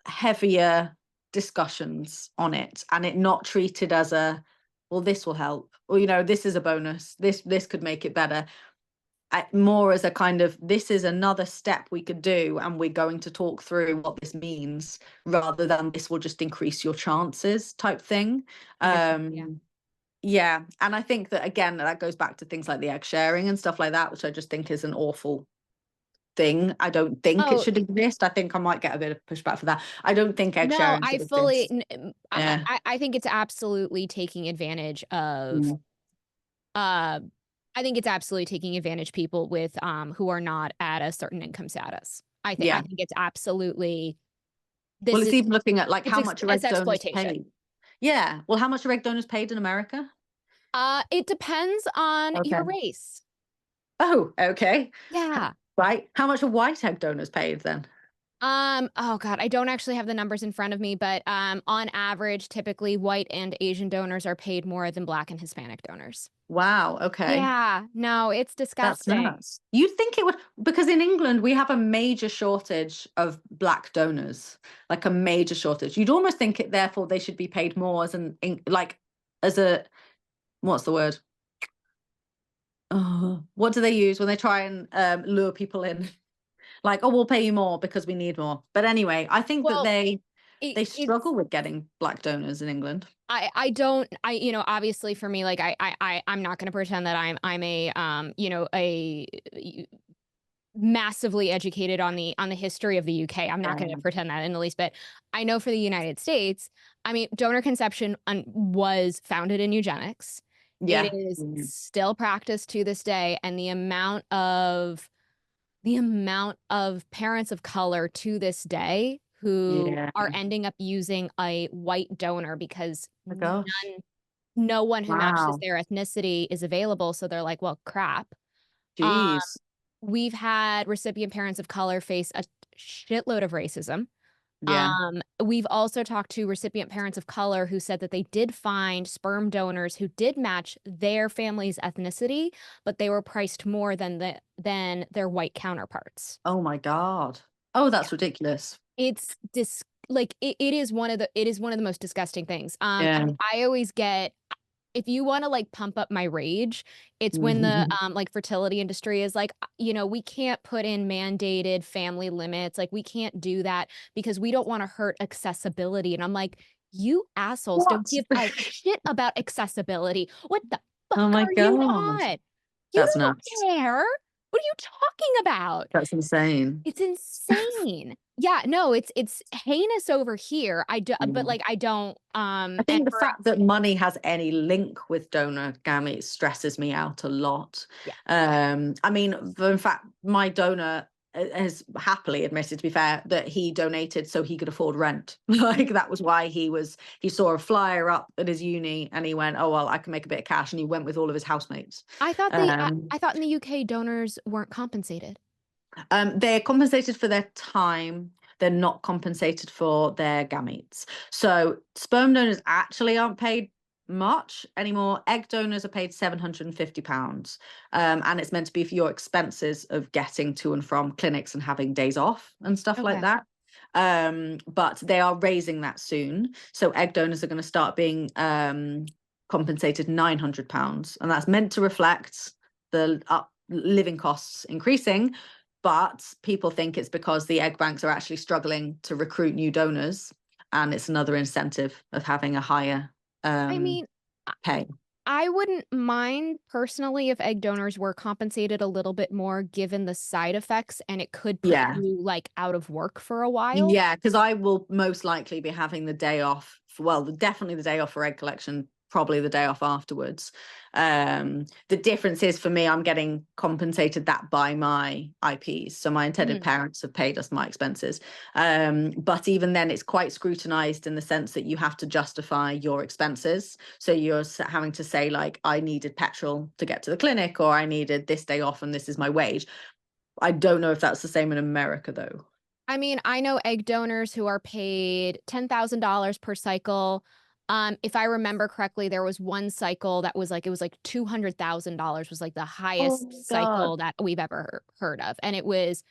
S2: heavier discussions on it, and it not treated as a, well, this will help, or, you know, this is a bonus, this could make it better. More as a kind of, this is another step we could do, and we're going to talk through what this means, rather than this will just increase your chances type thing. Yeah. And I think that, again, that goes back to things like the egg sharing and stuff like that, which I just think is an awful thing. I don't think it should exist. I think I might get a bit of pushback for that. I don't think egg
S1: No,
S2: sharing
S1: I
S2: should
S1: fully,
S2: exist. Yeah.
S1: I think it's absolutely taking advantage of, I think it's absolutely taking advantage people with, who are not at a certain income status. I think it's absolutely,
S2: Well, it's even looking at like how much are egg
S1: it's
S2: donors
S1: exploitation.
S2: paid. Yeah. Well, how much are egg donors paid in America?
S1: It depends on your race.
S2: Oh, okay.
S1: Yeah.
S2: Right. How much are white egg donors paid then?
S1: Oh God, I don't actually have the numbers in front of me, but on average, typically white and Asian donors are paid more than Black and Hispanic donors.
S2: Wow. Okay.
S1: Yeah, no, it's
S2: That's
S1: disgusting.
S2: nuts. You'd think it would, because in England we have a major shortage of Black donors, like a major shortage. You'd almost think it, therefore they should be paid more as an, like, as a, what's the word? Oh, what do they use when they try and lure people in? Like, oh, we'll pay you more because we need more. But anyway, I think that they struggle with getting Black donors in England.
S1: You know, obviously for me, like I'm not going to pretend that I'm a you know, a massively educated on the history of the UK. I'm not going to pretend that in the least bit. I know for the United States, I mean, donor conception was founded in eugenics.
S2: Yeah.
S1: It is still practiced to this day, and the amount of parents of color to this day who are ending up using a white donor because no one who matches their ethnicity is available. So they're like, well, crap.
S2: Jeez.
S1: We've had recipient parents of color face a shitload of racism.
S2: Yeah.
S1: We've also talked to recipient parents of color who said that they did find sperm donors who did match their family's ethnicity, but they were priced more than their white counterparts.
S2: Oh my God. Oh, that's ridiculous.
S1: It's it is one of the most disgusting things. I always get, if you want to like pump up my rage, it's when the like fertility industry is like, you know, we can't put in mandated family limits. Like we can't do that because we don't want to hurt accessibility. And I'm like, you assholes don't give a shit about accessibility. What the fuck are you on? You don't care. What are you talking about?
S2: That's insane.
S1: It's insane. Yeah, no, it's heinous over here. But like I don't.
S2: I think the fact that money has any link with donor gametes stresses me out a lot.
S1: Yeah.
S2: I mean, in fact, my donor has happily admitted, to be fair, that he donated so he could afford rent. Like that was why he saw a flyer up at his uni and he went, oh well, I can make a bit of cash, and he went with all of his housemates.
S1: I thought I thought in the UK donors weren't compensated.
S2: They're compensated for their time. They're not compensated for their gametes. So sperm donors actually aren't paid much anymore. Egg donors are paid £750. And it's meant to be for your expenses of getting to and from clinics and having days off and stuff like that. But they are raising that soon. So egg donors are going to start being compensated £900. And that's meant to reflect the living costs increasing. But people think it's because the egg banks are actually struggling to recruit new donors, and it's another incentive of having a higher
S1: I mean,
S2: pay.
S1: I wouldn't mind personally if egg donors were compensated a little bit more given the side effects, and it could put you like out of work for a while.
S2: Yeah, because I will most likely be having the day off. Definitely the day off for egg collection, probably the day off afterwards. The difference is for me, I'm getting compensated that by my IPs. So my intended parents have paid us my expenses. But even then it's quite scrutinized in the sense that you have to justify your expenses. So you're having to say like, I needed petrol to get to the clinic, or I needed this day off and this is my wage. I don't know if that's the same in America though.
S1: I mean, I know egg donors who are paid $10,000 per cycle. If I remember correctly, there was one cycle that was like, it was like $200,000 was like the highest cycle that we've ever heard of. And it was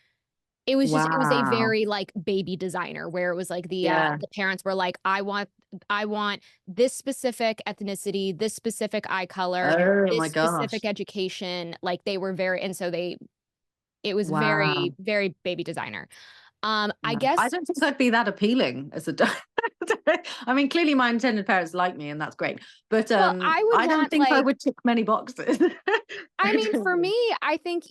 S1: just, it was a very like baby designer where it was like the parents were like, I want I want this specific ethnicity, this specific eye color,
S2: Oh
S1: this
S2: my gosh.
S1: specific education. Like they were very, and so it was
S2: Wow.
S1: very, very baby designer. I
S2: Yeah. I
S1: guess,
S2: don't think I'd be that appealing as a I mean, clearly my intended parents like me and that's great. But
S1: well, I would
S2: I don't
S1: want
S2: think I
S1: like,
S2: would tick many boxes.
S1: I
S2: I
S1: mean,
S2: don't
S1: for
S2: think.
S1: me, I think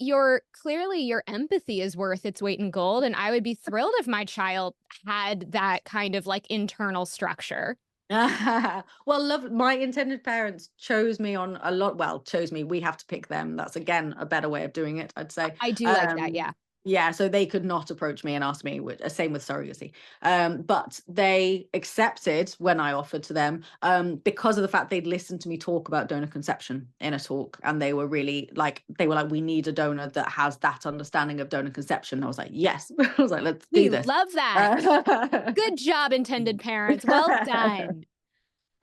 S1: clearly your empathy is worth its weight in gold. And I would be thrilled if my child had that kind of like internal structure.
S2: Well, love my intended parents chose me on a lot. Well, chose me. We have to pick them. That's again a better way of doing it, I'd say.
S1: I do like that. Yeah.
S2: Yeah, so they could not approach me and ask me, which same with surrogacy. But they accepted when I offered to them, because of the fact they'd listened to me talk about donor conception in a talk, and they were like, we need a donor that has that understanding of donor conception. I was like, yes. I was like, let's
S1: We
S2: do this.
S1: love that. Good job, intended parents. Well done.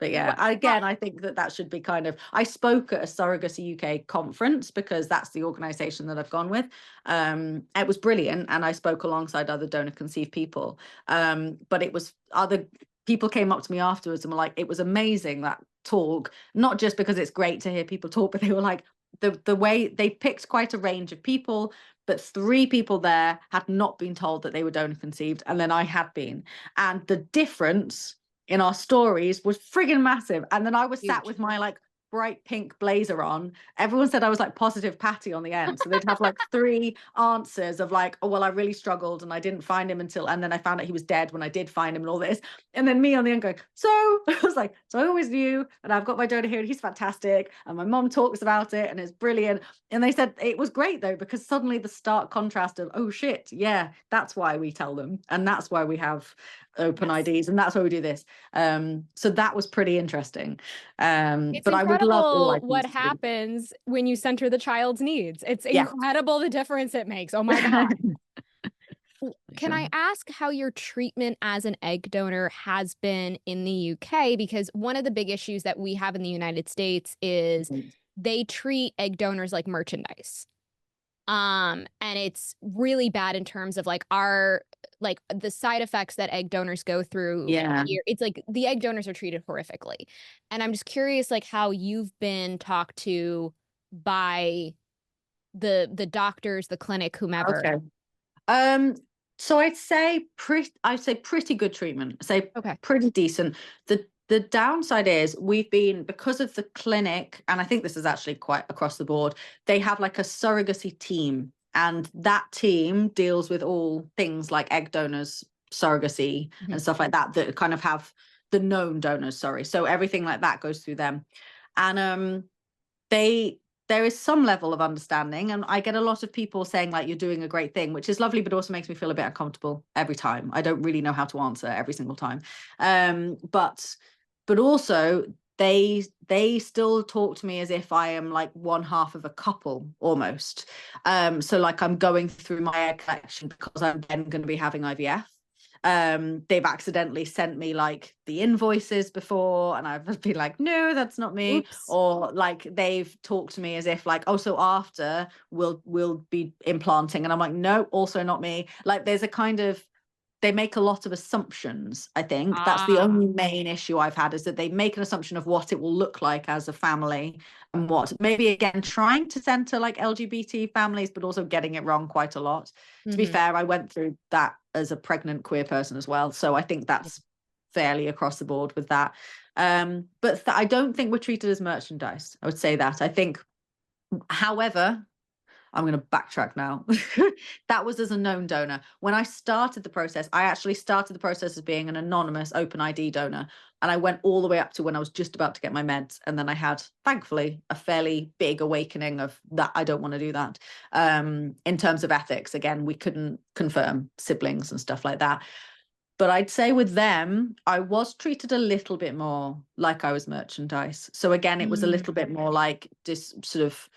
S2: But yeah,
S1: Well,
S2: I think that should be kind of. I spoke at a Surrogacy UK conference because that's the organisation that I've gone with. It was brilliant, and I spoke alongside other donor conceived people. But it was other people came up to me afterwards and were like, "It was amazing that talk." Not just because it's great to hear people talk, but they were like, the way they picked quite a range of people. But 3 people there had not been told that they were donor conceived, and then I had been, and the difference in our stories was friggin' massive. And then I was sat
S1: huge.
S2: with my like bright pink blazer on. Everyone said I was like positive Patty on the end. So they'd have like 3 answers of like, oh, well, I really struggled and I didn't find him and then I found out he was dead when I did find him and all this. And then me on the end going, so I was like, so I always knew, and I've got my donor here and he's fantastic. And my mom talks about it and it's brilliant. And they said it was great though, because suddenly the stark contrast of, oh shit, yeah, that's why we tell them. And that's why we have open
S1: Yes.
S2: IDs and that's why we do this. So that was pretty interesting.
S1: It's
S2: But I would love all
S1: incredible what
S2: IDs to be.
S1: happens when you center the child's needs. It's
S2: Yeah.
S1: incredible the difference it makes. Oh my God. Can
S2: Sure.
S1: I ask how your treatment as an egg donor has been in the UK? Because one of the big issues that we have in the United States is they treat egg donors like merchandise. And it's really bad in terms of like the side effects that egg donors go through
S2: Yeah.
S1: here. It's like the egg donors are treated horrifically. And I'm just curious like how you've been talked to by the doctors, the clinic, whomever.
S2: Okay. So I'd say pretty good treatment. I'd say
S1: Okay.
S2: pretty decent. The downside is we've been, because of the clinic, and I think this is actually quite across the board, they have like a surrogacy team, and that team deals with all things like egg donors, surrogacy, and stuff like that, that kind of have the known donors, sorry. So everything like that goes through them. And there is some level of understanding, and I get a lot of people saying like, you're doing a great thing, which is lovely, but also makes me feel a bit uncomfortable every time. I don't really know how to answer every single time. But also they still talk to me as if I am like one half of a couple almost. So like I'm going through my egg collection because I'm then going to be having IVF. They've accidentally sent me like the invoices before, and I've been like, no, that's not me.
S1: Oops.
S2: Or like they've talked to me as if like, oh, so after we'll be implanting, and I'm like, no, also not me. Like there's a kind of, they make a lot of assumptions. I think that's the only main issue I've had, is that they make an assumption of what it will look like as a family, and what maybe again trying to center like LGBT families, but also getting it wrong quite a lot. To be fair, I went through that as a pregnant queer person as well, so I think that's fairly across the board with that. But I don't think we're treated as merchandise. I would say that. I think, however, I'm going to backtrack now. That was as a known donor. When I started the process, I actually started the process as being an anonymous open ID donor. And I went all the way up to when I was just about to get my meds. And then I had, thankfully, a fairly big awakening of that. I don't want to do that. In terms of ethics, again, we couldn't confirm siblings and stuff like that. But I'd say with them, I was treated a little bit more like I was merchandise. So again, it was a little bit more like this sort of,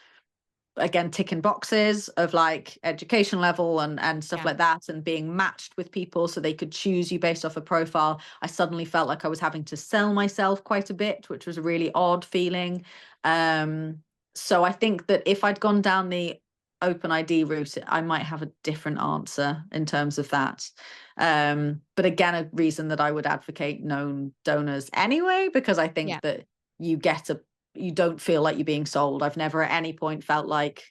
S2: again, ticking boxes of like education level and stuff like that, and being matched with people so they could choose you based off a profile. I suddenly felt like I was having to sell myself quite a bit, which was a really odd feeling. So I think that if I'd gone down the open ID route, I might have a different answer in terms of that. But again, a reason that I would advocate known donors anyway, because I think that you don't feel like you're being sold. I've never at any point felt like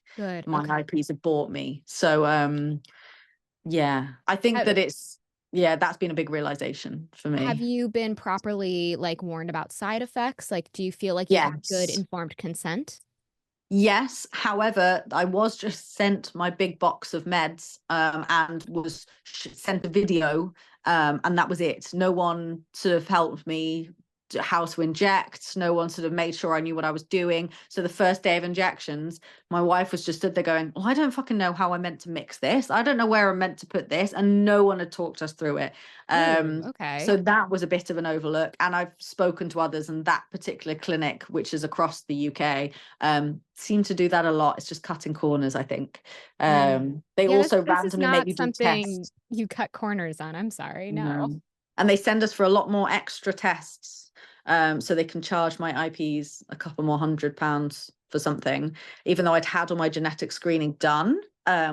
S2: my IPs have bought me. So I think that that's been a big realization for me.
S1: Have you been properly like warned about side effects? Like, do you feel like you have good informed consent?
S2: Yes. However, I was just sent my big box of meds and was sent a video and that was it. No one sort of helped me how to inject. No one sort of made sure I knew what I was doing. So the first day of injections, my wife was just stood there going, well, I don't fucking know how I'm meant to mix this. I don't know where I'm meant to put this. And no one had talked us through it. So that was a bit of an overlook. And I've spoken to others, and that particular clinic, which is across the UK, seem to do that a lot. It's just cutting corners, I think. They also randomly make you do tests.
S1: You cut corners on. I'm sorry. No.
S2: And they send us for a lot more extra tests. So they can charge my IPs a couple more £100 for something, even though I'd had all my genetic screening done,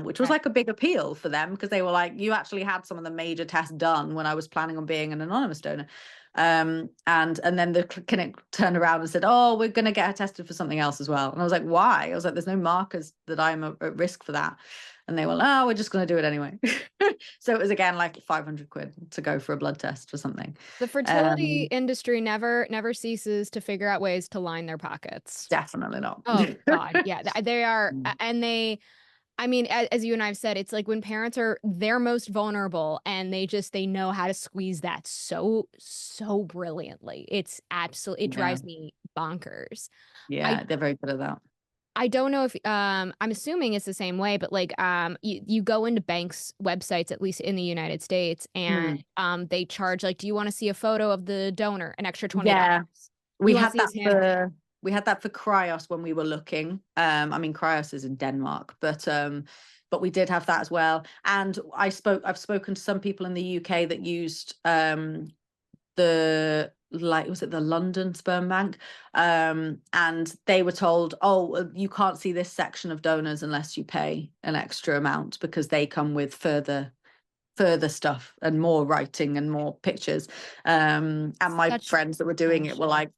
S2: which was like a big appeal for them, because they were like, you actually had some of the major tests done when I was planning on being an anonymous donor. And then the clinic turned around and said, oh, we're going to get her tested for something else as well. And I was like, why? I was like, there's no markers that I'm at risk for that. And they were like, oh, we're just going to do it anyway. So it was, again, like 500 quid to go for a blood test for something.
S1: The fertility industry never ceases to figure out ways to line their pockets.
S2: Definitely not.
S1: Oh, God. Yeah, they are. And I mean, as you and I've said, it's like when parents are their most vulnerable and they know how to squeeze that so brilliantly. It's absolutely, it drives me bonkers.
S2: Yeah, they're very good at that.
S1: I don't know if I'm assuming it's the same way, but like you go into banks' websites, at least in the United States, and they charge, like, do you want to see a photo of the donor? An extra $20.
S2: Yeah, we had that for Cryos when we were looking. I mean, Cryos is in Denmark, but we did have that as well. And I've spoken to some people in the UK that used was it the London Sperm Bank? And they were told, oh, you can't see this section of donors unless you pay an extra amount, because they come with further stuff and more writing and more pictures. And my friends that were doing it were like,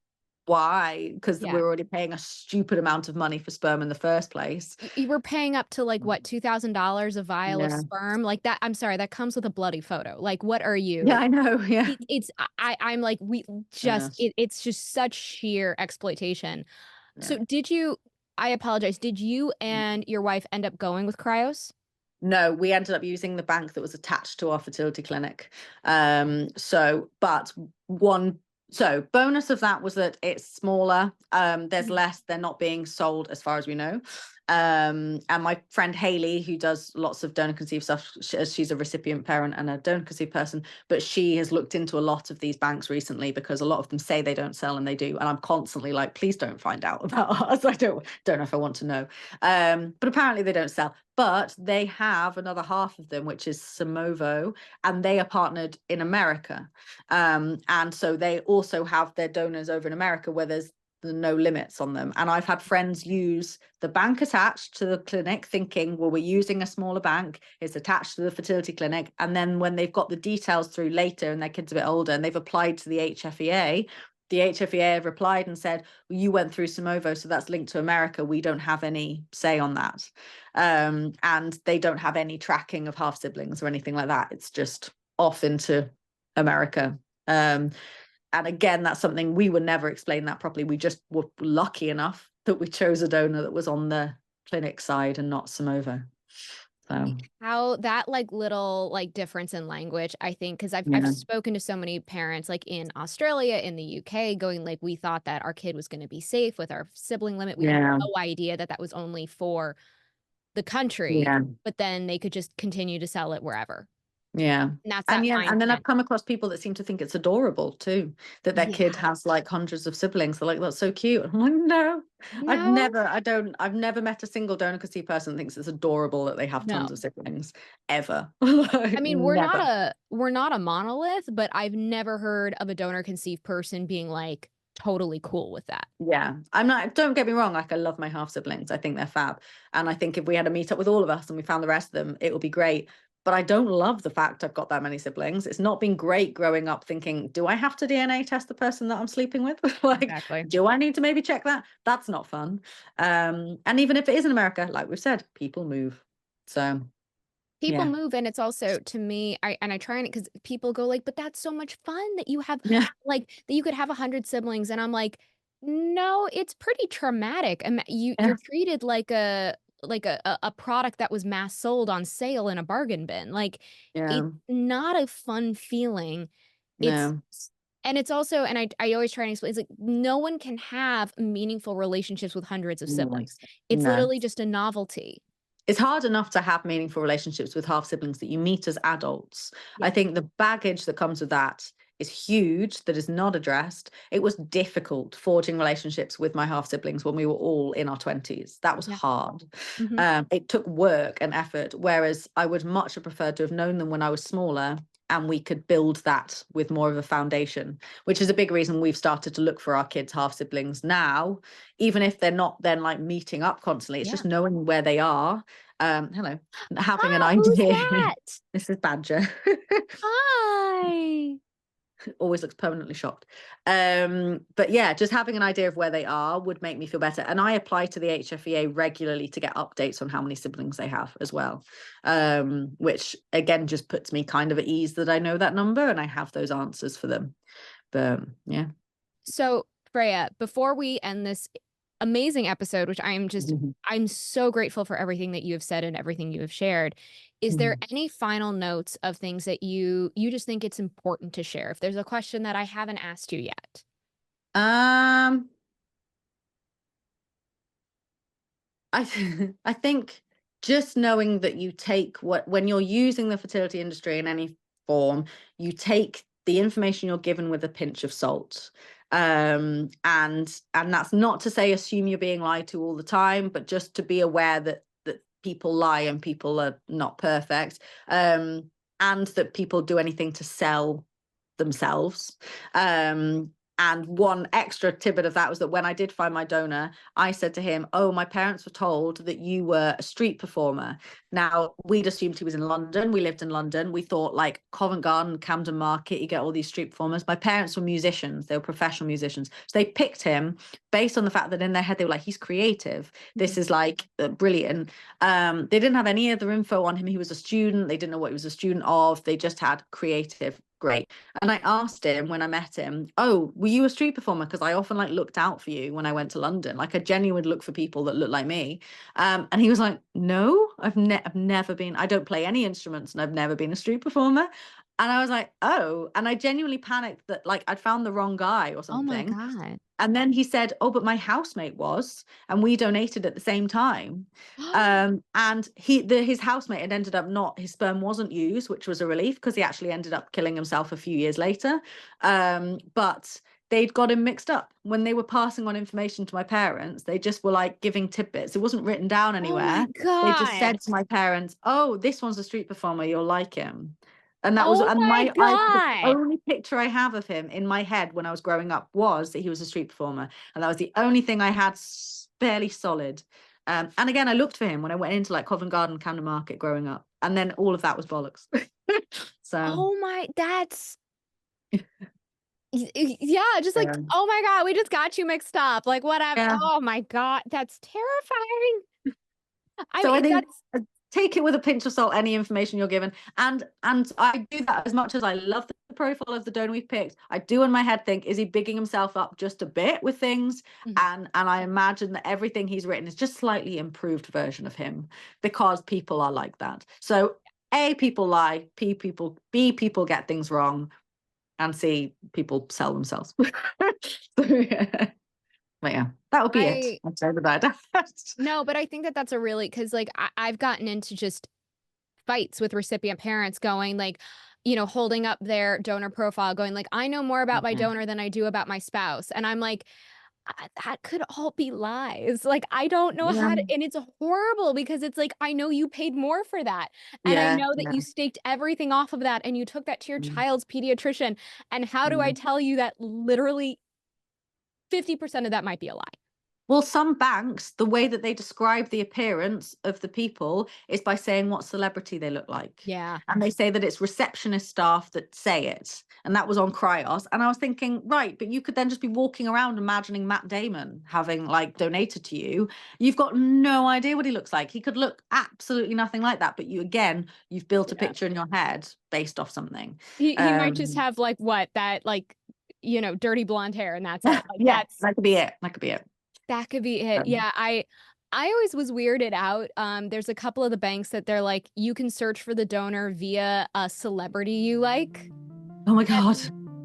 S2: why? Because we're already paying a stupid amount of money for sperm in the first place.
S1: You were paying up to like what, $2,000 a vial of sperm, like that. I'm sorry, that comes with a bloody photo. Like, what are you?
S2: Yeah, I know. Yeah,
S1: I'm like, it's just such sheer exploitation. Yeah. So I apologize, did you and your wife end up going with Cryos?
S2: No, we ended up using the bank that was attached to our fertility clinic. So bonus of that was that it's smaller. There's less. They're not being sold as far as we know. And my friend Haley, who does lots of donor conceived stuff, she's a recipient parent and a donor conceived person, but she has looked into a lot of these banks recently, because a lot of them say they don't sell and they do. And I'm constantly like, please don't find out about us. I don't know if I want to know. But apparently they don't sell. But they have another half of them, which is Simovo, and they are partnered in America. And so they also have their donors over in America, where there's no limits on them. And I've had friends use the bank attached to the clinic, thinking, well, we're using a smaller bank, it's attached to the fertility clinic. And then when they've got the details through later and their kid's a bit older and they've applied to the HFEA, the HFEA have replied and said, well, you went through Simovo, so that's linked to America. We don't have any say on that. And they don't have any tracking of half siblings or anything like that. It's just off into America. And again, that's something we would never explain that properly. We just were lucky enough that we chose a donor that was on the clinic side and not Simovo. So
S1: how that like little like difference in language, I think, because I've spoken to so many parents like in Australia, in the UK, going like, we thought that our kid was going to be safe with our sibling limit. We had no idea that was only for the country, but then they could just continue to sell it wherever.
S2: Yeah. And then I've come across people that seem to think it's adorable too, that their kid has like hundreds of siblings. They're like, that's so cute. I'm like, no. I've never met a single donor conceived person that thinks it's adorable that they have tons of siblings ever.
S1: I mean, we're not a monolith, but I've never heard of a donor conceived person being like, totally cool with that.
S2: Yeah, don't get me wrong, like I love my half siblings. I think they're fab. And I think if we had a meet up with all of us and we found the rest of them, it would be great. But I don't love the fact I've got that many siblings. It's not been great growing up thinking, do I have to DNA test the person that I'm sleeping with? Like,
S1: Exactly.
S2: do I need to maybe check that? That's not fun. And even if it is in America, like we've said, people move. So
S1: People
S2: yeah.
S1: move, and it's also, to me, I try and, because people go like, but that's so much fun that you have,
S2: Yeah.
S1: like, that you could have 100 siblings, and I'm like, no, it's pretty traumatic. And you're treated like a product that was mass sold on sale in a bargain bin. Like,
S2: Yeah.
S1: it's not a fun feeling. It's
S2: No.
S1: and it's also, and I always try and explain, it's like no one can have meaningful relationships with hundreds of
S2: No.
S1: siblings. It's
S2: No.
S1: literally just a novelty.
S2: It's hard enough to have meaningful relationships with half siblings that you meet as adults.
S1: Yeah.
S2: I think the baggage that comes with that is huge, that is not addressed. It was difficult forging relationships with my half siblings when we were all in our 20s. That was hard. It took work and effort, whereas I would much have preferred to have known them when I was smaller, and we could build that with more of a foundation, which is a big reason we've started to look for our kids' half siblings now, even if they're not then like meeting up constantly. It's just knowing where they are. Hello, having an
S1: Who's
S2: idea.
S1: that?
S2: This is Badger.
S1: Hi.
S2: Always looks permanently shocked. But yeah, just having an idea of where they are would make me feel better. And I apply to the HFEA regularly to get updates on how many siblings they have as well, which again just puts me kind of at ease that I know that number and I have those answers for them. But yeah.
S1: So, Freya, before we end this amazing episode, which I'm so grateful for everything that you have said and everything you have shared, is there any final notes of things that you just think it's important to share? If there's a question that I haven't asked you yet.
S2: I I think just knowing that you take when you're using the fertility industry in any form, you take the information you're given with a pinch of salt. And that's not to say assume you're being lied to all the time, but just to be aware that people lie and people are not perfect, and that people do anything to sell themselves. And one extra tidbit of that was that when I did find my donor, I said to him, oh, my parents were told that you were a street performer. Now, we'd assumed he was in London. We lived in London. We thought like Covent Garden, Camden Market, you get all these street performers. My parents were musicians. They were professional musicians. So they picked him based on the fact that in their head, they were like, he's creative. This is like brilliant. They didn't have any other info on him. He was a student. They didn't know what he was a student of. They just had creative. Great. And I asked him when I met him, oh, were you a street performer? Because I often like looked out for you when I went to London. Like I genuinely look for people that look like me. And he was like, no, I've never been, I don't play any instruments and I've never been a street performer. And I was like, oh, and I genuinely panicked that like I'd found the wrong guy or something.
S1: Oh my God.
S2: And then he said, oh, but my housemate was, and we donated at the same time. And his housemate had ended up his sperm wasn't used, which was a relief because he actually ended up killing himself a few years later. But they'd got him mixed up when they were passing on information to my parents. They just were like giving tidbits. It wasn't written down anywhere.
S1: Oh my God.
S2: They just said to my parents, oh, this one's a street performer. You'll like him. And that was,
S1: Oh
S2: and
S1: my
S2: the
S1: God.
S2: only picture I have of him in my head when I was growing up was that he was a street performer. And that was the only thing I had fairly solid. And again, I looked for him when I went into like Covent Garden, Camden Market growing up. And then all of that was bollocks. So.
S1: Oh my, that's. Yeah, just like, oh my God, we just got you mixed up. Like, whatever.
S2: Yeah.
S1: Oh my God, that's terrifying.
S2: I think take it with a pinch of salt, any information you're given. And I do that as much as I love the profile of the donor we picked. I do in my head think, is he bigging himself up just a bit with things? And I imagine that everything he's written is just slightly improved version of him because people are like that. So A, people lie, B, people get things wrong, and C, people sell themselves. So, yeah. But yeah, that would be it. I'd say that.
S1: No, but I think that that's a really, because like I've gotten into just fights with recipient parents going like, holding up their donor profile going like, I know more about my donor than I do about my spouse. And I'm like, that could all be lies. Like, I don't know how to, and it's horrible because it's like, I know you paid more for that. And I know that you staked everything off of that and you took that to your child's pediatrician. And how do I tell you that literally 50% of that might be a lie.
S2: Well, some banks, the way that they describe the appearance of the people is by saying what celebrity they look like.
S1: Yeah.
S2: And they say that it's receptionist staff that say it. And that was on Cryos. And I was thinking, right, but you could then just be walking around imagining Matt Damon having like donated to you. You've got no idea what he looks like. He could look absolutely nothing like that. But you've built a picture in your head based off something.
S1: He might just have like dirty blonde hair, and that's it. Like,
S2: yeah, that could be it. That could be it.
S1: That could be it. Yeah, I always was weirded out. There's a couple of the banks that they're like, you can search for the donor via a celebrity you like.
S2: Oh my God.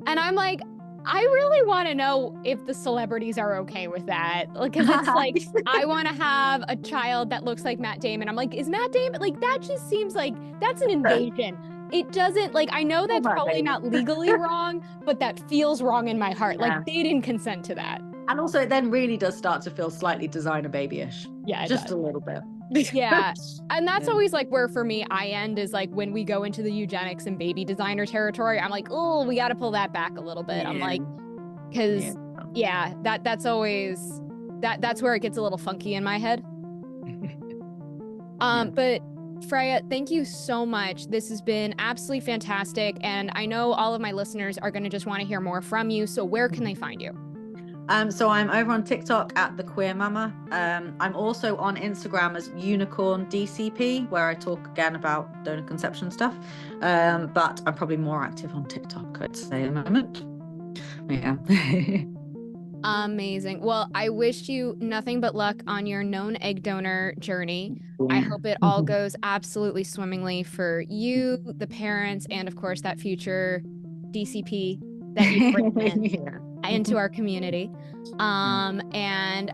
S1: And I'm like, I really want to know if the celebrities are okay with that. Because it's like, I want to have a child that looks like Matt Damon. I'm like, is Matt Damon, like, that just seems like that's an invasion. It doesn't, like, I know that's probably not legally wrong, but that feels wrong in my heart. Like, they didn't consent to that.
S2: And also it then really does start to feel slightly designer babyish.
S1: Yeah,
S2: just a little bit.
S1: Yeah. And that's always like where for me I end is like when we go into the eugenics and baby designer territory, I'm like, oh, we got to pull that back a little bit. Yeah. I'm like, because that's always that's where it gets a little funky in my head. But Freya, thank you so much. This has been absolutely fantastic. And I know all of my listeners are going to just want to hear more from you. So where can they find you?
S2: So I'm over on TikTok at The Queer Mama. I'm also on Instagram as Unicorn DCP, where I talk again about donor conception stuff. But I'm probably more active on TikTok, I'd say, at the moment. Yeah.
S1: Amazing. Well, I wish you nothing but luck on your known egg donor journey. I hope it all goes absolutely swimmingly for you, the parents, and of course that future DCP that you bring in. Into our community. And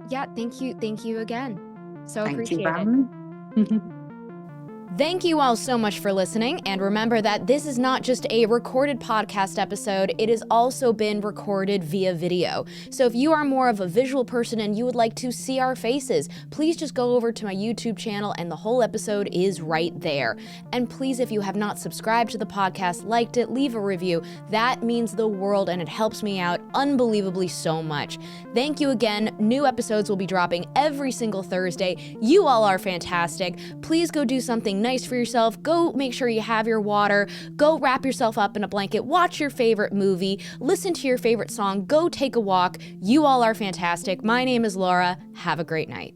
S1: yeah, thank you again. So appreciate it. Thank you all so much for listening. And remember that this is not just a recorded podcast episode, it has also been recorded via video. So if you are more of a visual person and you would like to see our faces, please just go over to my YouTube channel and the whole episode is right there. And please, if you have not subscribed to the podcast, liked it, leave a review. That means the world and it helps me out unbelievably so much. Thank you again. New episodes will be dropping every single Thursday. You all are fantastic. Please go do something nice for yourself. Go make sure you have your water. Go wrap yourself up in a blanket. Watch your favorite movie. Listen to your favorite song. Go take a walk. You all are fantastic. My name is Laura. Have a great night.